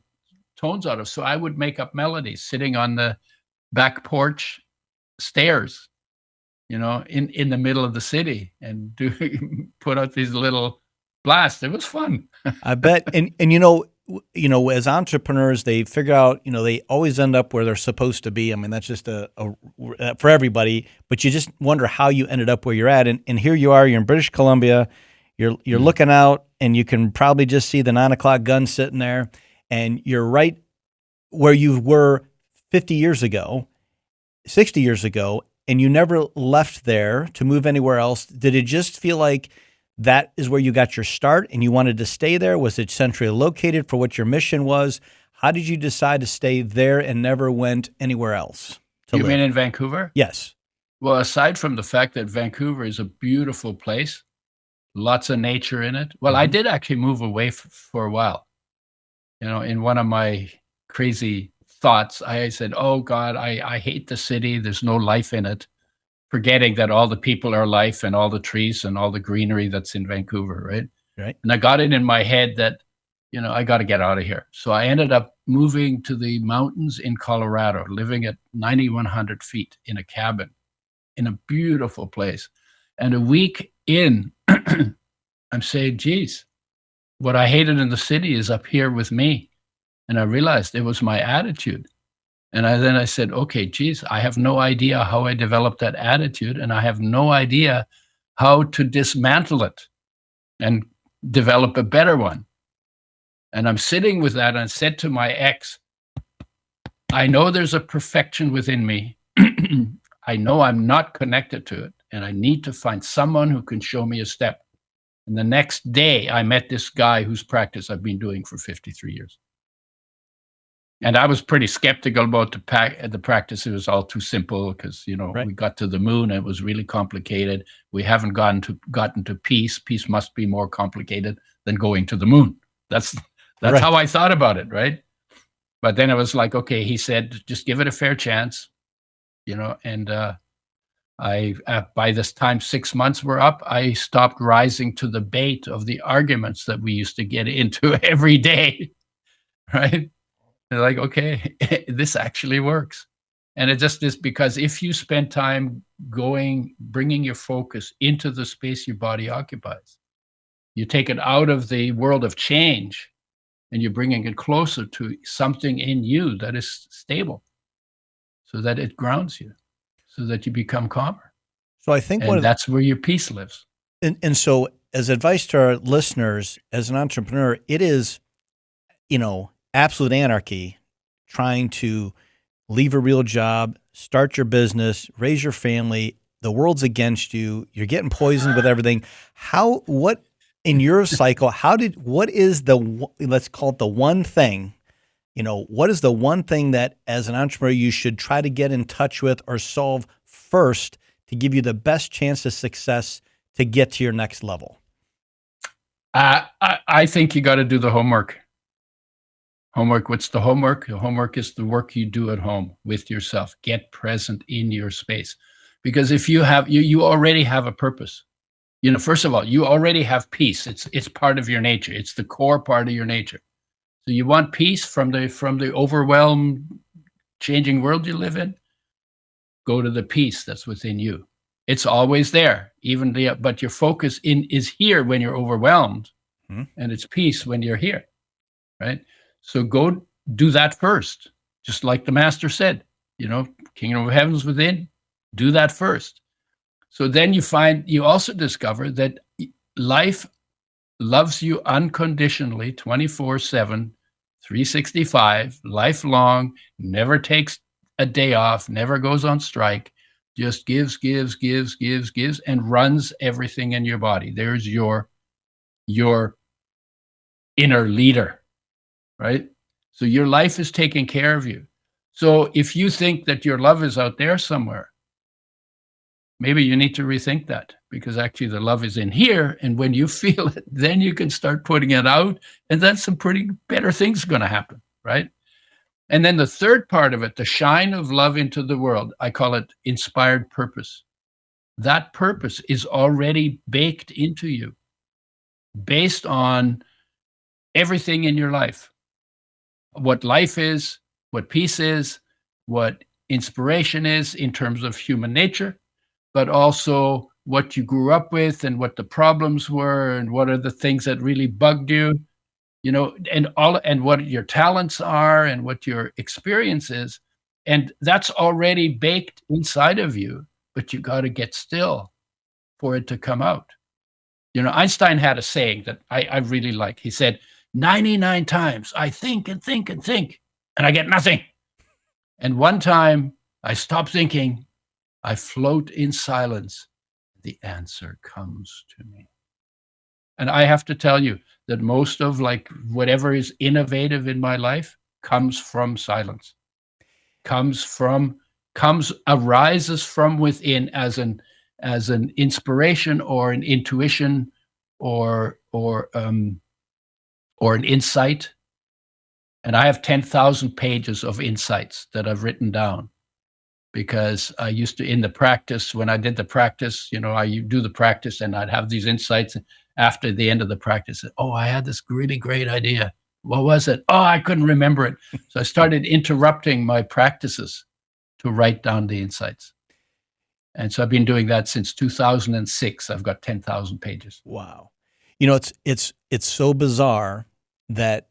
tones out of. So I would make up melodies sitting on the back porch stairs, in the middle of the city, and put out these little blasts. It was fun. I bet. And as entrepreneurs, they figure out, they always end up where they're supposed to be. I mean, that's just for everybody, but you just wonder how you ended up where you're at. And here you are, you're in British Columbia, you're looking out, and you can probably just see the 9:00 gun sitting there, and you're right where you were 50 years ago, 60 years ago, and you never left there to move anywhere else. Did it just feel like that is where you got your start and you wanted to stay there? Was it centrally located for what your mission was? How did you decide to stay there and never went anywhere else to live? You mean in Vancouver? Yes. Well, aside from the fact that Vancouver is a beautiful place, lots of nature in it. Well, I did actually move away for a while. In one of my crazy thoughts, I said, oh God, I hate the city. There's no life in it forgetting that all the people are life and all the trees and all the greenery that's in Vancouver, right? Right. And I got it in my head that, I got to get out of here. So I ended up moving to the mountains in Colorado, living at 9,100 feet in a cabin in a beautiful place. And a week in, I'm saying, geez, what I hated in the city is up here with me. And I realized it was my attitude. And then I said, okay, geez, I have no idea how I developed that attitude, and I have no idea how to dismantle it and develop a better one. And I'm sitting with that, and I said to my ex, I know there's a perfection within me. I know I'm not connected to it, and I need to find someone who can show me a step. And the next day, I met this guy whose practice I've been doing for 53 years. And I was pretty skeptical about the practice. It was all too simple because, Right. we got to the moon. And it was really complicated. We haven't gotten to peace. Peace must be more complicated than going to the moon. That's Right. how I thought about it, right? But then I was like, okay, he said, just give it a fair chance, and by this time, 6 months were up, I stopped rising to the bait of the arguments that we used to get into every day, right? They're like, okay, this actually works. And it just is because if you spend time bringing your focus into the space your body occupies, you take it out of the world of change and you're bringing it closer to something in you that is stable so that it grounds you, so that you become calmer. So I think And that's where your peace lives. and so as advice to our listeners, as an entrepreneur, it is, absolute anarchy trying to leave a real job, start your business, raise your family. The world's against you. You're getting poisoned with everything. What in your cycle, what is let's call it the one thing, what is the one thing that as an entrepreneur you should try to get in touch with or solve first to give you the best chance of success to get to your next level? I think you got to do the homework. Homework, what's the homework? The homework is the work you do at home with yourself. Get present in your space. Because if you have, you already have a purpose. First of all, you already have peace. It's part of your nature. It's the core part of your nature. So you want peace from the overwhelmed, changing world you live in? Go to the peace that's within you. It's always there, but your focus is here when you're overwhelmed, and it's peace when you're here, right? So go do that first, just like the master said, kingdom of heaven's within, do that first. So then you also discover that life loves you unconditionally, 24/7, 365, lifelong, never takes a day off, never goes on strike, just gives, and runs everything in your body. There's your inner leader. Right? So your life is taking care of you. So if you think that your love is out there somewhere, maybe you need to rethink that, because actually the love is in here. And when you feel it, then you can start putting it out, and then some pretty better things are going to happen. Right? And then the third part of it, the shine of love into the world, I call it inspired purpose. That purpose is already baked into you based on everything in your life. What life is, what peace is, what inspiration is in terms of human nature, but also what you grew up with and what the problems were and what are the things that really bugged you, and what your talents are and what your experience is. And that's already baked inside of you, but you got to get still for it to come out. Einstein had a saying that I really like. He said, 99 times I think and think and think, and I get nothing. And one time I stop thinking, I float in silence. The answer comes to me. And I have to tell you that most of whatever is innovative in my life comes from silence, arises from within as an inspiration or an intuition or an insight. And I have 10,000 pages of insights that I've written down. because I used to, in the practice, when I did the practice, I do the practice and I'd have these insights after the end of the practice. Oh, I had this really great idea. What was it? Oh, I couldn't remember it. So I started interrupting my practices to write down the insights. And so I've been doing that since 2006. I've got 10,000 pages. Wow. It's so bizarre that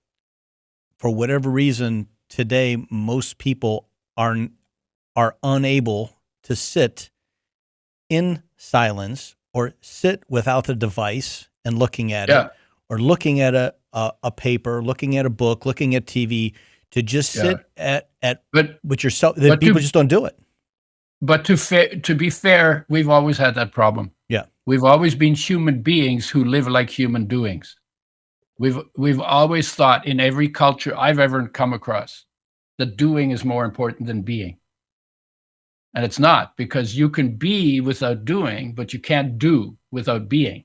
for whatever reason today, most people are unable to sit in silence or sit without the device and looking at it, or looking at a paper, looking at a book, looking at TV, to just sit with yourself. People just don't do it. But to be fair, we've always had that problem. Yeah. We've always been human beings who live like human doings. We've always thought, in every culture I've ever come across, that doing is more important than being. And it's not, because you can be without doing, but you can't do without being.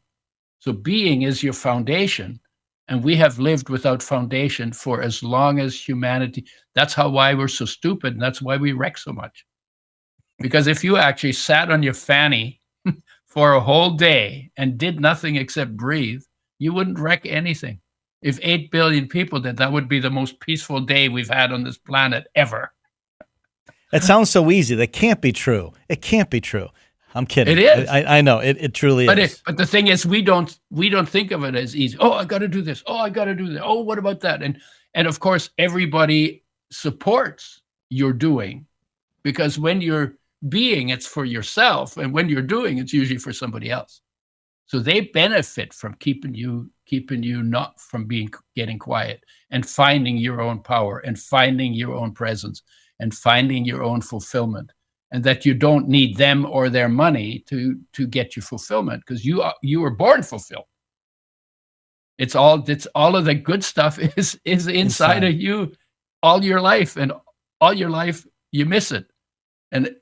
So being is your foundation, and we have lived without foundation for as long as humanity. That's why we're so stupid, and that's why we wreck so much. Because if you actually sat on your fanny for a whole day and did nothing except breathe, you wouldn't wreck anything. If 8 billion people did, that would be the most peaceful day we've had on this planet ever. That sounds so easy. That can't be true. It can't be true. I'm kidding. It is. I know. It truly is. But the thing is, we don't think of it as easy. Oh, I got to do this. Oh, I got to do that. Oh, what about that? And of course, everybody supports your doing, because when you're being, it's for yourself, and when you're doing, it's usually for somebody else. So they benefit from keeping you not from getting quiet and finding your own power and finding your own presence and finding your own fulfillment, and that you don't need them or their money to get your fulfillment, because you were born fulfilled. It's all of the good stuff is inside of you all your life, and all your life you miss it. And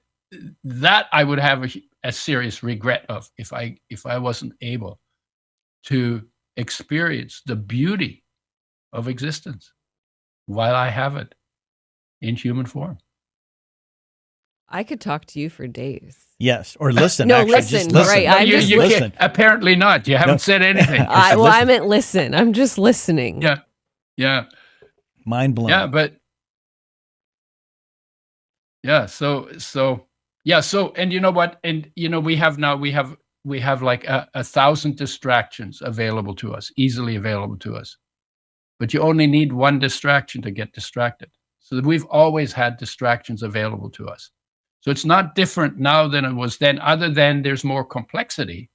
that I would have a serious regret of if I wasn't able to experience the beauty of existence while I have it in human form. I could talk to you for days. Yes, or listen. No, actually, listen. just listen. Right, I'm just listen. Apparently not. You haven't said anything. I meant listen. I'm just listening. Yeah. Mind blown. Yeah, but yeah. So, and you know what? And we have like 1,000 distractions available to us, easily available to us. But you only need one distraction to get distracted. So we've always had distractions available to us. So it's not different now than it was then, other than there's more complexity.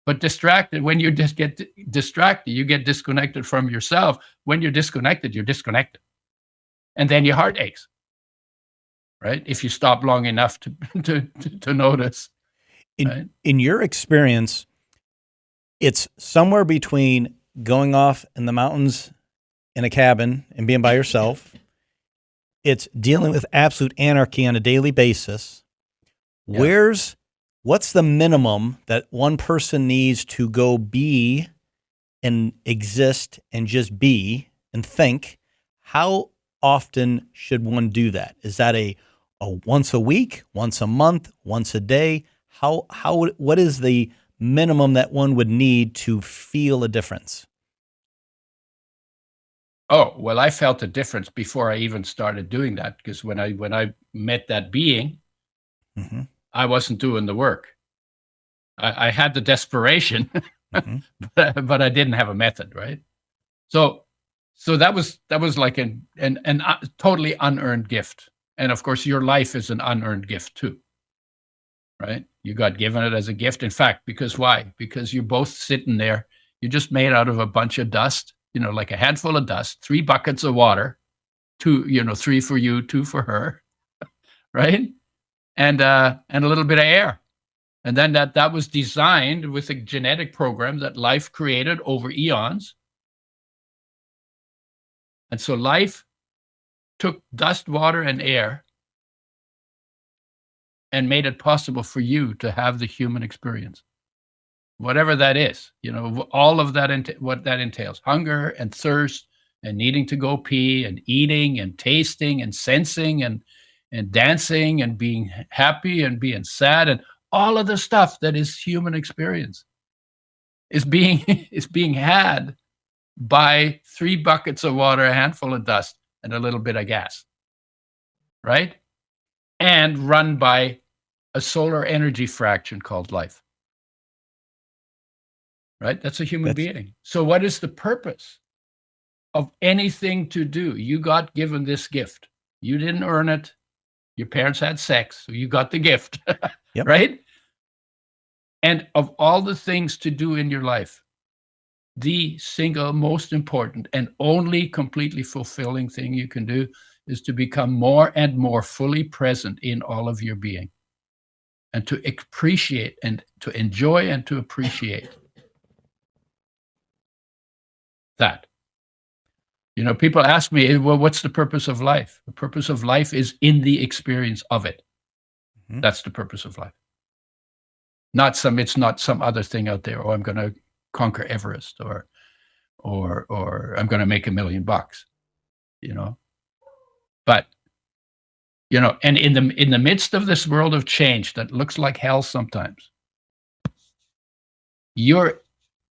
But distracted, when you just get distracted, you get disconnected from yourself. When you're disconnected, you're disconnected. And then your heart aches, right? If you stop long enough to notice. In your experience, it's somewhere between going off in the mountains in a cabin and being by yourself. It's dealing with absolute anarchy on a daily basis. Yeah. What's the minimum that one person needs to go be and exist and just be and think? How often should one do that? Is that a once a week, once a month, once a day? What is the minimum that one would need to feel a difference? Oh, well, I felt a difference before I even started doing that, because when I met that being, mm-hmm. I wasn't doing the work. I had the desperation, mm-hmm. but I didn't have a method, right? So that was like an totally unearned gift. And of course, your life is an unearned gift too, right? You got given it as a gift. In fact, because why? Because you're both sitting there. You're just made out of a bunch of dust. Like a handful of dust, 3 buckets of water, 3 for you, 2 for her, right? And a little bit of air. And then that was designed with a genetic program that life created over eons. And so life took dust, water, and air and made it possible for you to have the human experience. Whatever that is, all of that, what that entails, hunger and thirst and needing to go pee and eating and tasting and sensing and and dancing and being happy and being sad and all of the stuff that is human experience is being is being had by 3 buckets of water, a handful of dust, and a little bit of gas, right? And run by a solar energy fraction called life, right? That's a human being. So what is the purpose of anything to do? You got given this gift. You didn't earn it. Your parents had sex, so you got the gift, Yep. right? And of all the things to do in your life, the single most important and only completely fulfilling thing you can do is to become more and more fully present in all of your being, and to appreciate and to enjoy and to appreciate that. You know, people ask me, well, what's the purpose of life? The purpose of life is in the experience of it. Mhm. That's the purpose of life. It's not some other thing out there. Oh, I'm going to conquer Everest, or I'm going to make $1 million, you know. But, you know, and in the midst of this world of change that looks like hell sometimes, your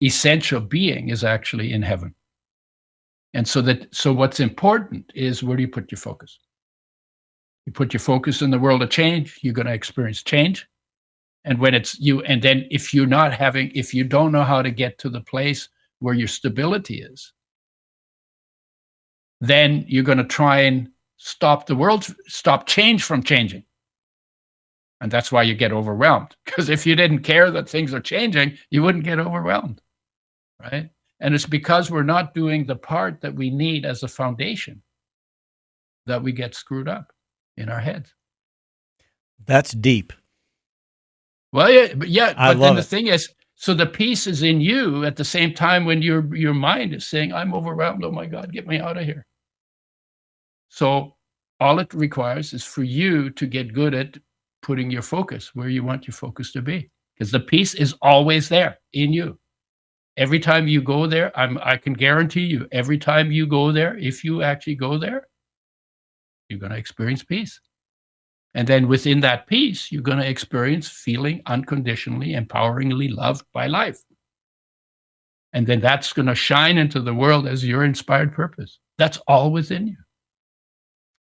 essential being is actually in heaven. And so what's important is, where do you put your focus? You put your focus in the world of change, you're going to experience change. And when it's you, and then if you don't know how to get to the place where your stability is, then you're going to try and stop change from changing. And that's why you get overwhelmed. Because if you didn't care that things are changing, you wouldn't get overwhelmed, right? And it's because we're not doing the part that we need as a foundation that we get screwed up in our heads. That's deep. Well, yeah, I but then love the it. thing is, so the peace is in you at the same time when your mind is saying, I'm overwhelmed, oh my God, get me out of here. So all it requires is for you to get good at putting your focus where you want your focus to be, because the peace is always there in you. Every time you go there, I can guarantee you, every time you go there, if you actually go there, you're going to experience peace. And then within that peace, you're going to experience feeling unconditionally, empoweringly loved by life. And then that's going to shine into the world as your inspired purpose. That's all within you.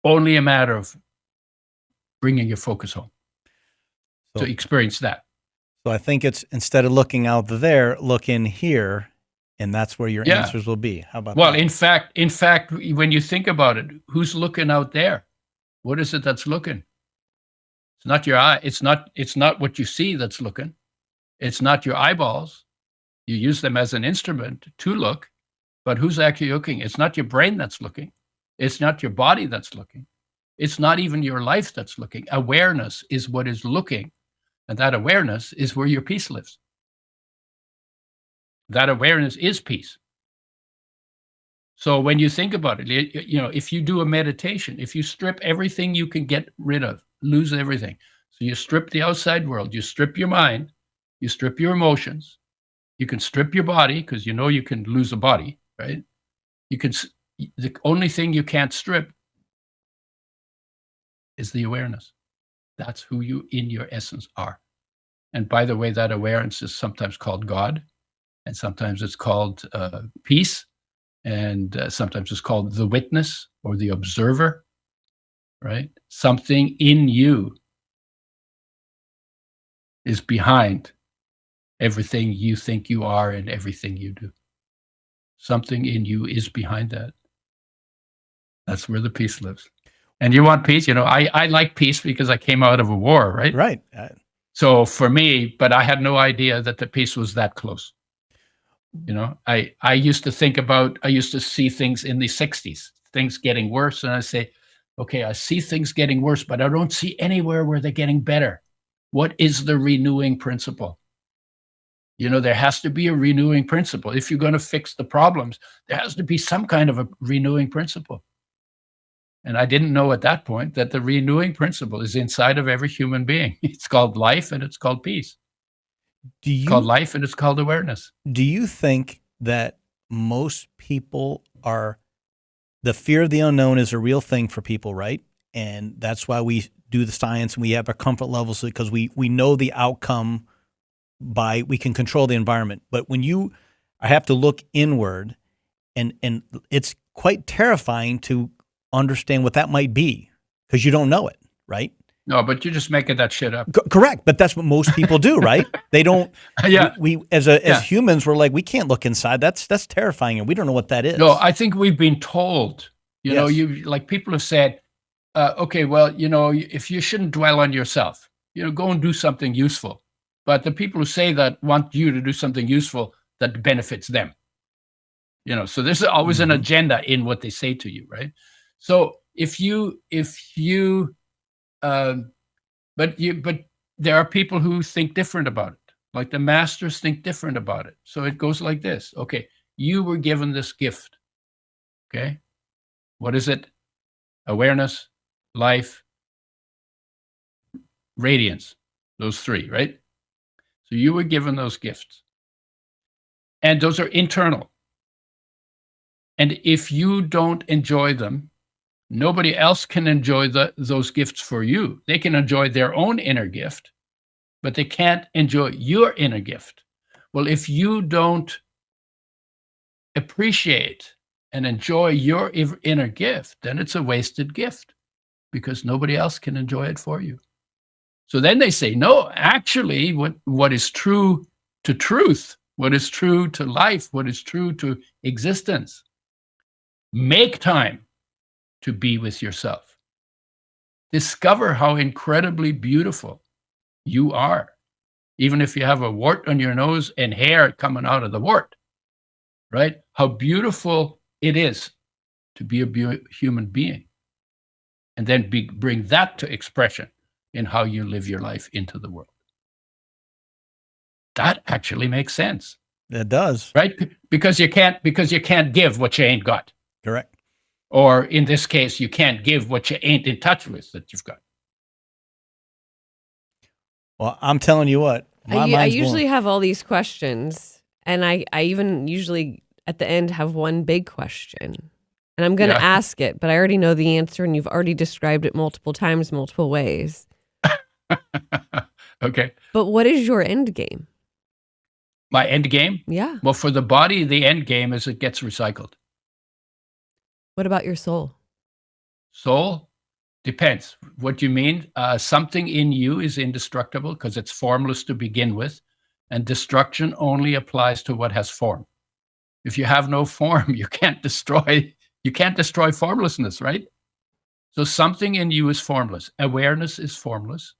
Only a matter of bringing your focus home to experience that. So I think it's, instead of looking out there, look in here, and that's where your answers will be. How about that? Well, in fact, when you think about it, who's looking out there? What is it that's looking? It's not your eye. It's not what you see that's looking. It's not your eyeballs. You use them as an instrument to look, but who's actually looking? It's not your brain that's looking. It's not your body that's looking. It's not even your life that's looking. Awareness is what is looking, and that awareness is where your peace lives. That awareness is peace. So when you think about it, you know, if you do a meditation, if you strip everything you can get rid of, lose everything. So you strip the outside world, you strip your mind, you strip your emotions, you can strip your body, because you know you can lose a body, right? The only thing you can't strip is the awareness. That's who you in your essence are. And by the way, that awareness is sometimes called God, and sometimes it's called peace, and sometimes it's called the witness or the observer, right? Something in you is behind everything you think you are and everything you do. Something in you is behind that. That's where the peace lives. And you want peace? You know, I like peace because I came out of a war, right? Right. So for me, but I had no idea that the peace was that close. You know, I used to see things in the 60s, things getting worse. And I say, okay, I see things getting worse, but I don't see anywhere where they're getting better. What is the renewing principle? You know, there has to be a renewing principle. If you're going to fix the problems, there has to be some kind of a renewing principle. And I didn't know at that point that the renewing principle is inside of every human being. It's called life, and it's called peace. It's called life, and it's called awareness. Do you think that most people the fear of the unknown is a real thing for people, right? and that's why we do the science and we have our comfort levels, because we know the outcome we can control the environment. But when I have to look inward, and it's quite terrifying to understand what that might be, because you don't know it, right? No, but you're just making that shit up. Correct, but that's what most people do, right? They don't. Yeah. We as humans, we're like, we can't look inside. That's terrifying, and we don't know what that is. No, I think we've been told. You know, Yes. like people have said, okay, well, you know, if you shouldn't dwell on yourself, you know, go and do something useful. But the people who say that want you to do something useful that benefits them. You know, so there's always an agenda in what they say to you, right? So but there are people who think different about it. Like the masters think different about it. So it goes like this. Okay, you were given this gift. Okay, what is it? Awareness, life, radiance. Those three, right? So you were given those gifts. And those are internal. And if you don't enjoy them, nobody else can enjoy those gifts for you. They can enjoy their own inner gift, but they can't enjoy your inner gift. Well, if you don't appreciate and enjoy your inner gift, then it's a wasted gift, because nobody else can enjoy it for you. So then they say, no, actually, what is true to truth, what is true to life, what is true to existence, make time to be with yourself. Discover how incredibly beautiful you are, even if you have a wart on your nose and hair coming out of the wart, right? How beautiful it is to be a human being. And then bring that to expression in how you live your life into the world. That actually makes sense. It does. Right? Because you can't give what you ain't got. Correct. Or in this case, you can't give what you ain't in touch with that you've got. Well, I'm telling you what, I usually have all these questions, and I even usually at the end have one big question. And I'm going to ask it, but I already know the answer, and you've already described it multiple times, multiple ways. Okay. But what is your end game? My end game? Yeah. Well, for the body, the end game is it gets recycled. What about your soul? Soul? Depends. What you mean? Something in you is indestructible because it's formless to begin with, and destruction only applies to what has form. If you have no form, you can't destroy formlessness, right? So something in you is formless. Awareness is formless.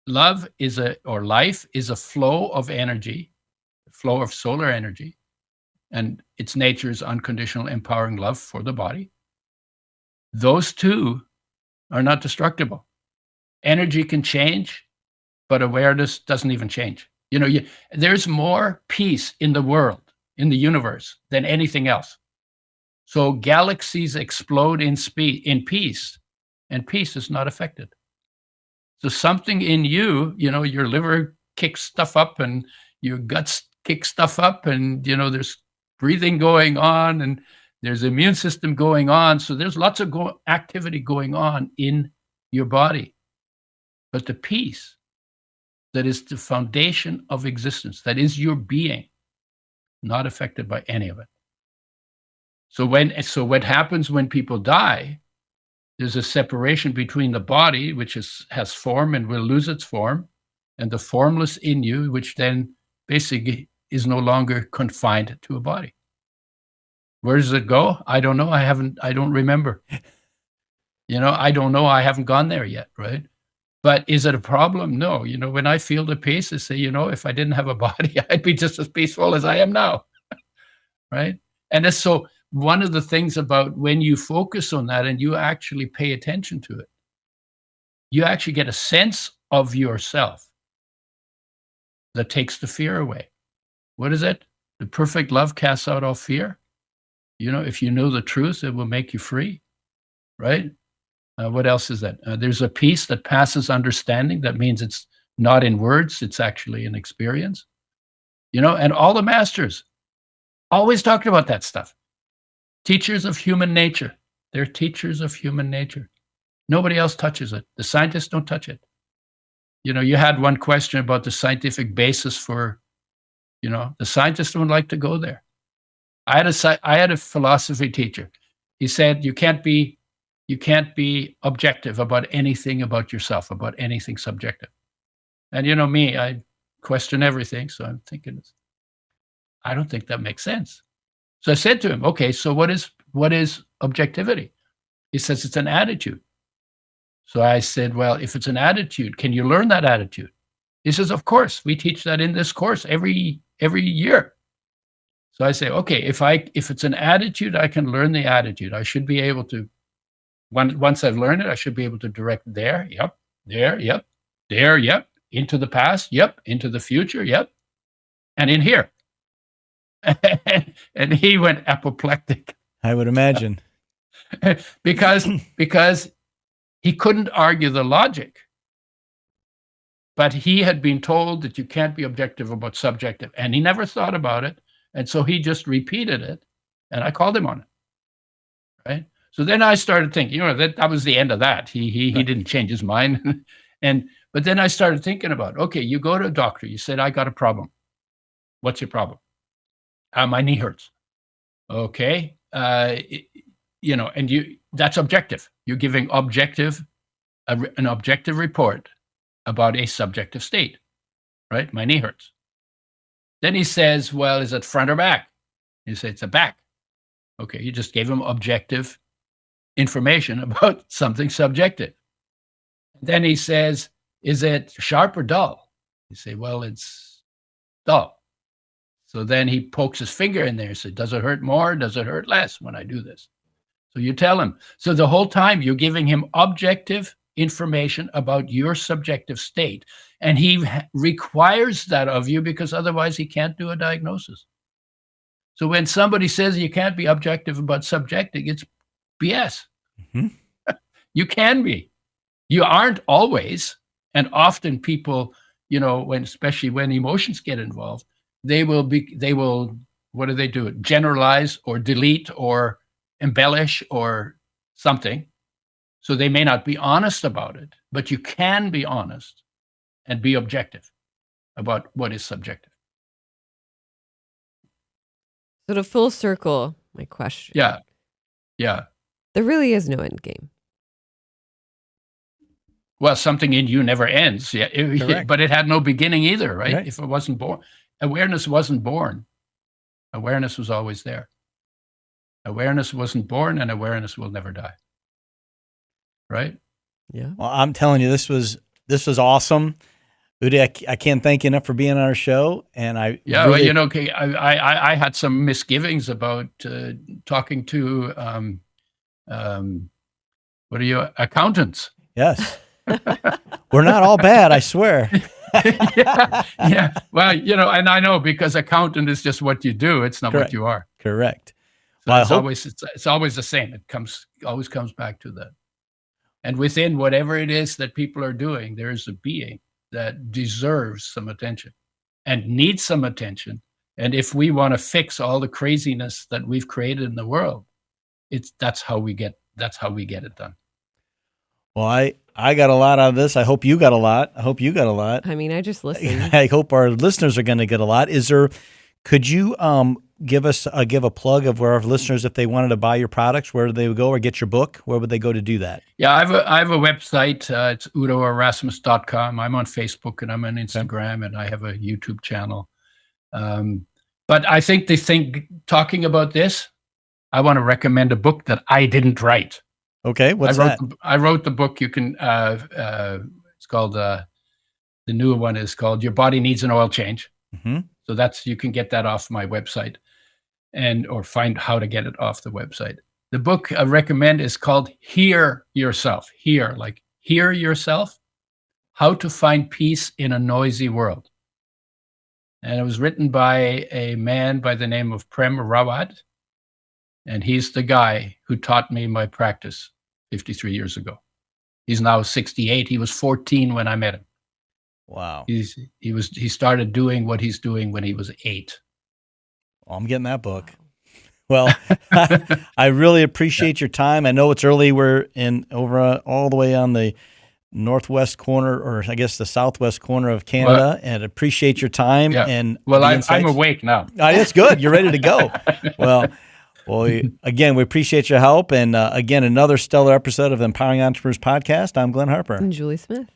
Life is a flow of energy, flow of solar energy, and its nature is unconditional, empowering love for the body. Those two are not destructible. Energy can change, but awareness doesn't even change. You know, there's more peace in the world, in the universe, than anything else. So galaxies explode in peace, and peace is not affected. So something in you, you know, your liver kicks stuff up and your guts kick stuff up, and, you know, there's breathing going on and there's immune system going on. So there's lots of activity going on in your body. But the peace that is the foundation of existence, that is your being, not affected by any of it. So what happens when people die, there's a separation between the body, which has form and will lose its form, and the formless in you, which then basically is no longer confined to a body. Where does it go? I don't know. I don't remember. You know, I don't know. I haven't gone there yet, right? But is it a problem? No. You know, when I feel the peace, I say, you know, if I didn't have a body, I'd be just as peaceful as I am now, right? And it's so one of the things about when you focus on that and you actually pay attention to it, you actually get a sense of yourself that takes the fear away. What is it? The perfect love casts out all fear. You know, if you know the truth, it will make you free, right? What else is that? There's a peace that passes understanding. That means it's not in words, it's actually an experience. You know, and all the masters always talked about that stuff. Teachers of human nature, They're teachers of human nature. Nobody else touches it. The scientists don't touch it. You had one question about the scientific basis for, the scientists don't like to go there. I had a philosophy teacher. He said, you can't be objective about anything about yourself, about anything subjective. And me, I question everything. So I'm thinking, I don't think that makes sense. So I said to him, okay, so what is objectivity? He says, it's an attitude. So I said, well, if it's an attitude, can you learn that attitude? He says, of course, we teach that in this course every year. So I say, okay, if it's an attitude, I can learn the attitude. I should be able to, once I've learned it, I should be able to direct there, yep, there, yep, there, yep, into the past, yep, into the future, yep, and in here. And he went apoplectic. I would imagine. because he couldn't argue the logic. But he had been told that you can't be objective about subjective, and he never thought about it. And so he just repeated it, and I called him on it. Right? So then I started thinking, that was the end of that. He didn't change his mind. But then I started thinking about, okay, you go to a doctor, you said, I got a problem. What's your problem? My knee hurts. Okay. That's objective. You're giving an objective report about a subjective state, right? My knee hurts. Then he says, well, is it front or back? You say it's a back. Okay, you just gave him objective information about something subjective. Then he says, is it sharp or dull? You say, well, it's dull. So then he pokes his finger in there and says, does it hurt more? Does it hurt less when I do this? So you tell him. So the whole time you're giving him objective information about your subjective state. And he requires that of you because otherwise he can't do a diagnosis. So when somebody says you can't be objective about subjective, it's BS. Mm-hmm. You can be. You aren't always. And often people, especially when emotions get involved, they will, what do they do? Generalize or delete or embellish or something. So they may not be honest about it, but you can be honest and be objective about what is subjective. So to full circle my question. Yeah. There really is no end game. Well, something in you never ends. Yeah, but it had no beginning either, right? If it wasn't born. Awareness wasn't born. Awareness was always there. Awareness wasn't born, and awareness will never die. Right? Yeah. Well, I'm telling you, this was awesome. Udo, I can't thank you enough for being on our show. And I had some misgivings about talking to accountants. Yes. We're not all bad, I swear. yeah. Well, and I know because accountant is just what you do. It's not what you are. Correct. So well, it's always the same. It always comes back to that. And within whatever it is that people are doing, there is a being that deserves some attention and needs some attention. And if we want to fix all the craziness that we've created in the world, that's how we get it done. Well, I got a lot out of this. I hope you got a lot. I mean, I just listened. I hope our listeners are going to get a lot. Could you give a plug of where our listeners, if they wanted to buy your products, where they would go, or get your book, where would they go to do that? Yeah, I have a website. It's udoerasmus.com. I'm on Facebook and I'm on Instagram, and I have a YouTube channel. But I think talking about this, I want to recommend a book that I didn't write. Okay, what's that? I wrote the book. You can. It's called the newer one is called "Your Body Needs an Oil Change." Mm-hmm. So you can get that off my website, or find how to get it off the website. The book I recommend is called "Hear Yourself." Hear yourself. How to find peace in a noisy world. And it was written by a man by the name of Prem Rawat. And he's the guy who taught me my practice 53 years ago. He's now 68. He was 14 when I met him. Wow. He started doing what he's doing when he was 8. Well, I'm getting that book. Well, I really appreciate your time. I know it's early. We're all the way on the northwest corner, or I guess the southwest corner of Canada, and appreciate your time. Yeah. And well, the I'm insights. awake now. That's good. You're ready to go. Well, again, we appreciate your help. And again, another stellar episode of the Empowering Entrepreneurs Podcast. I'm Glenn Harper. And Julie Smith.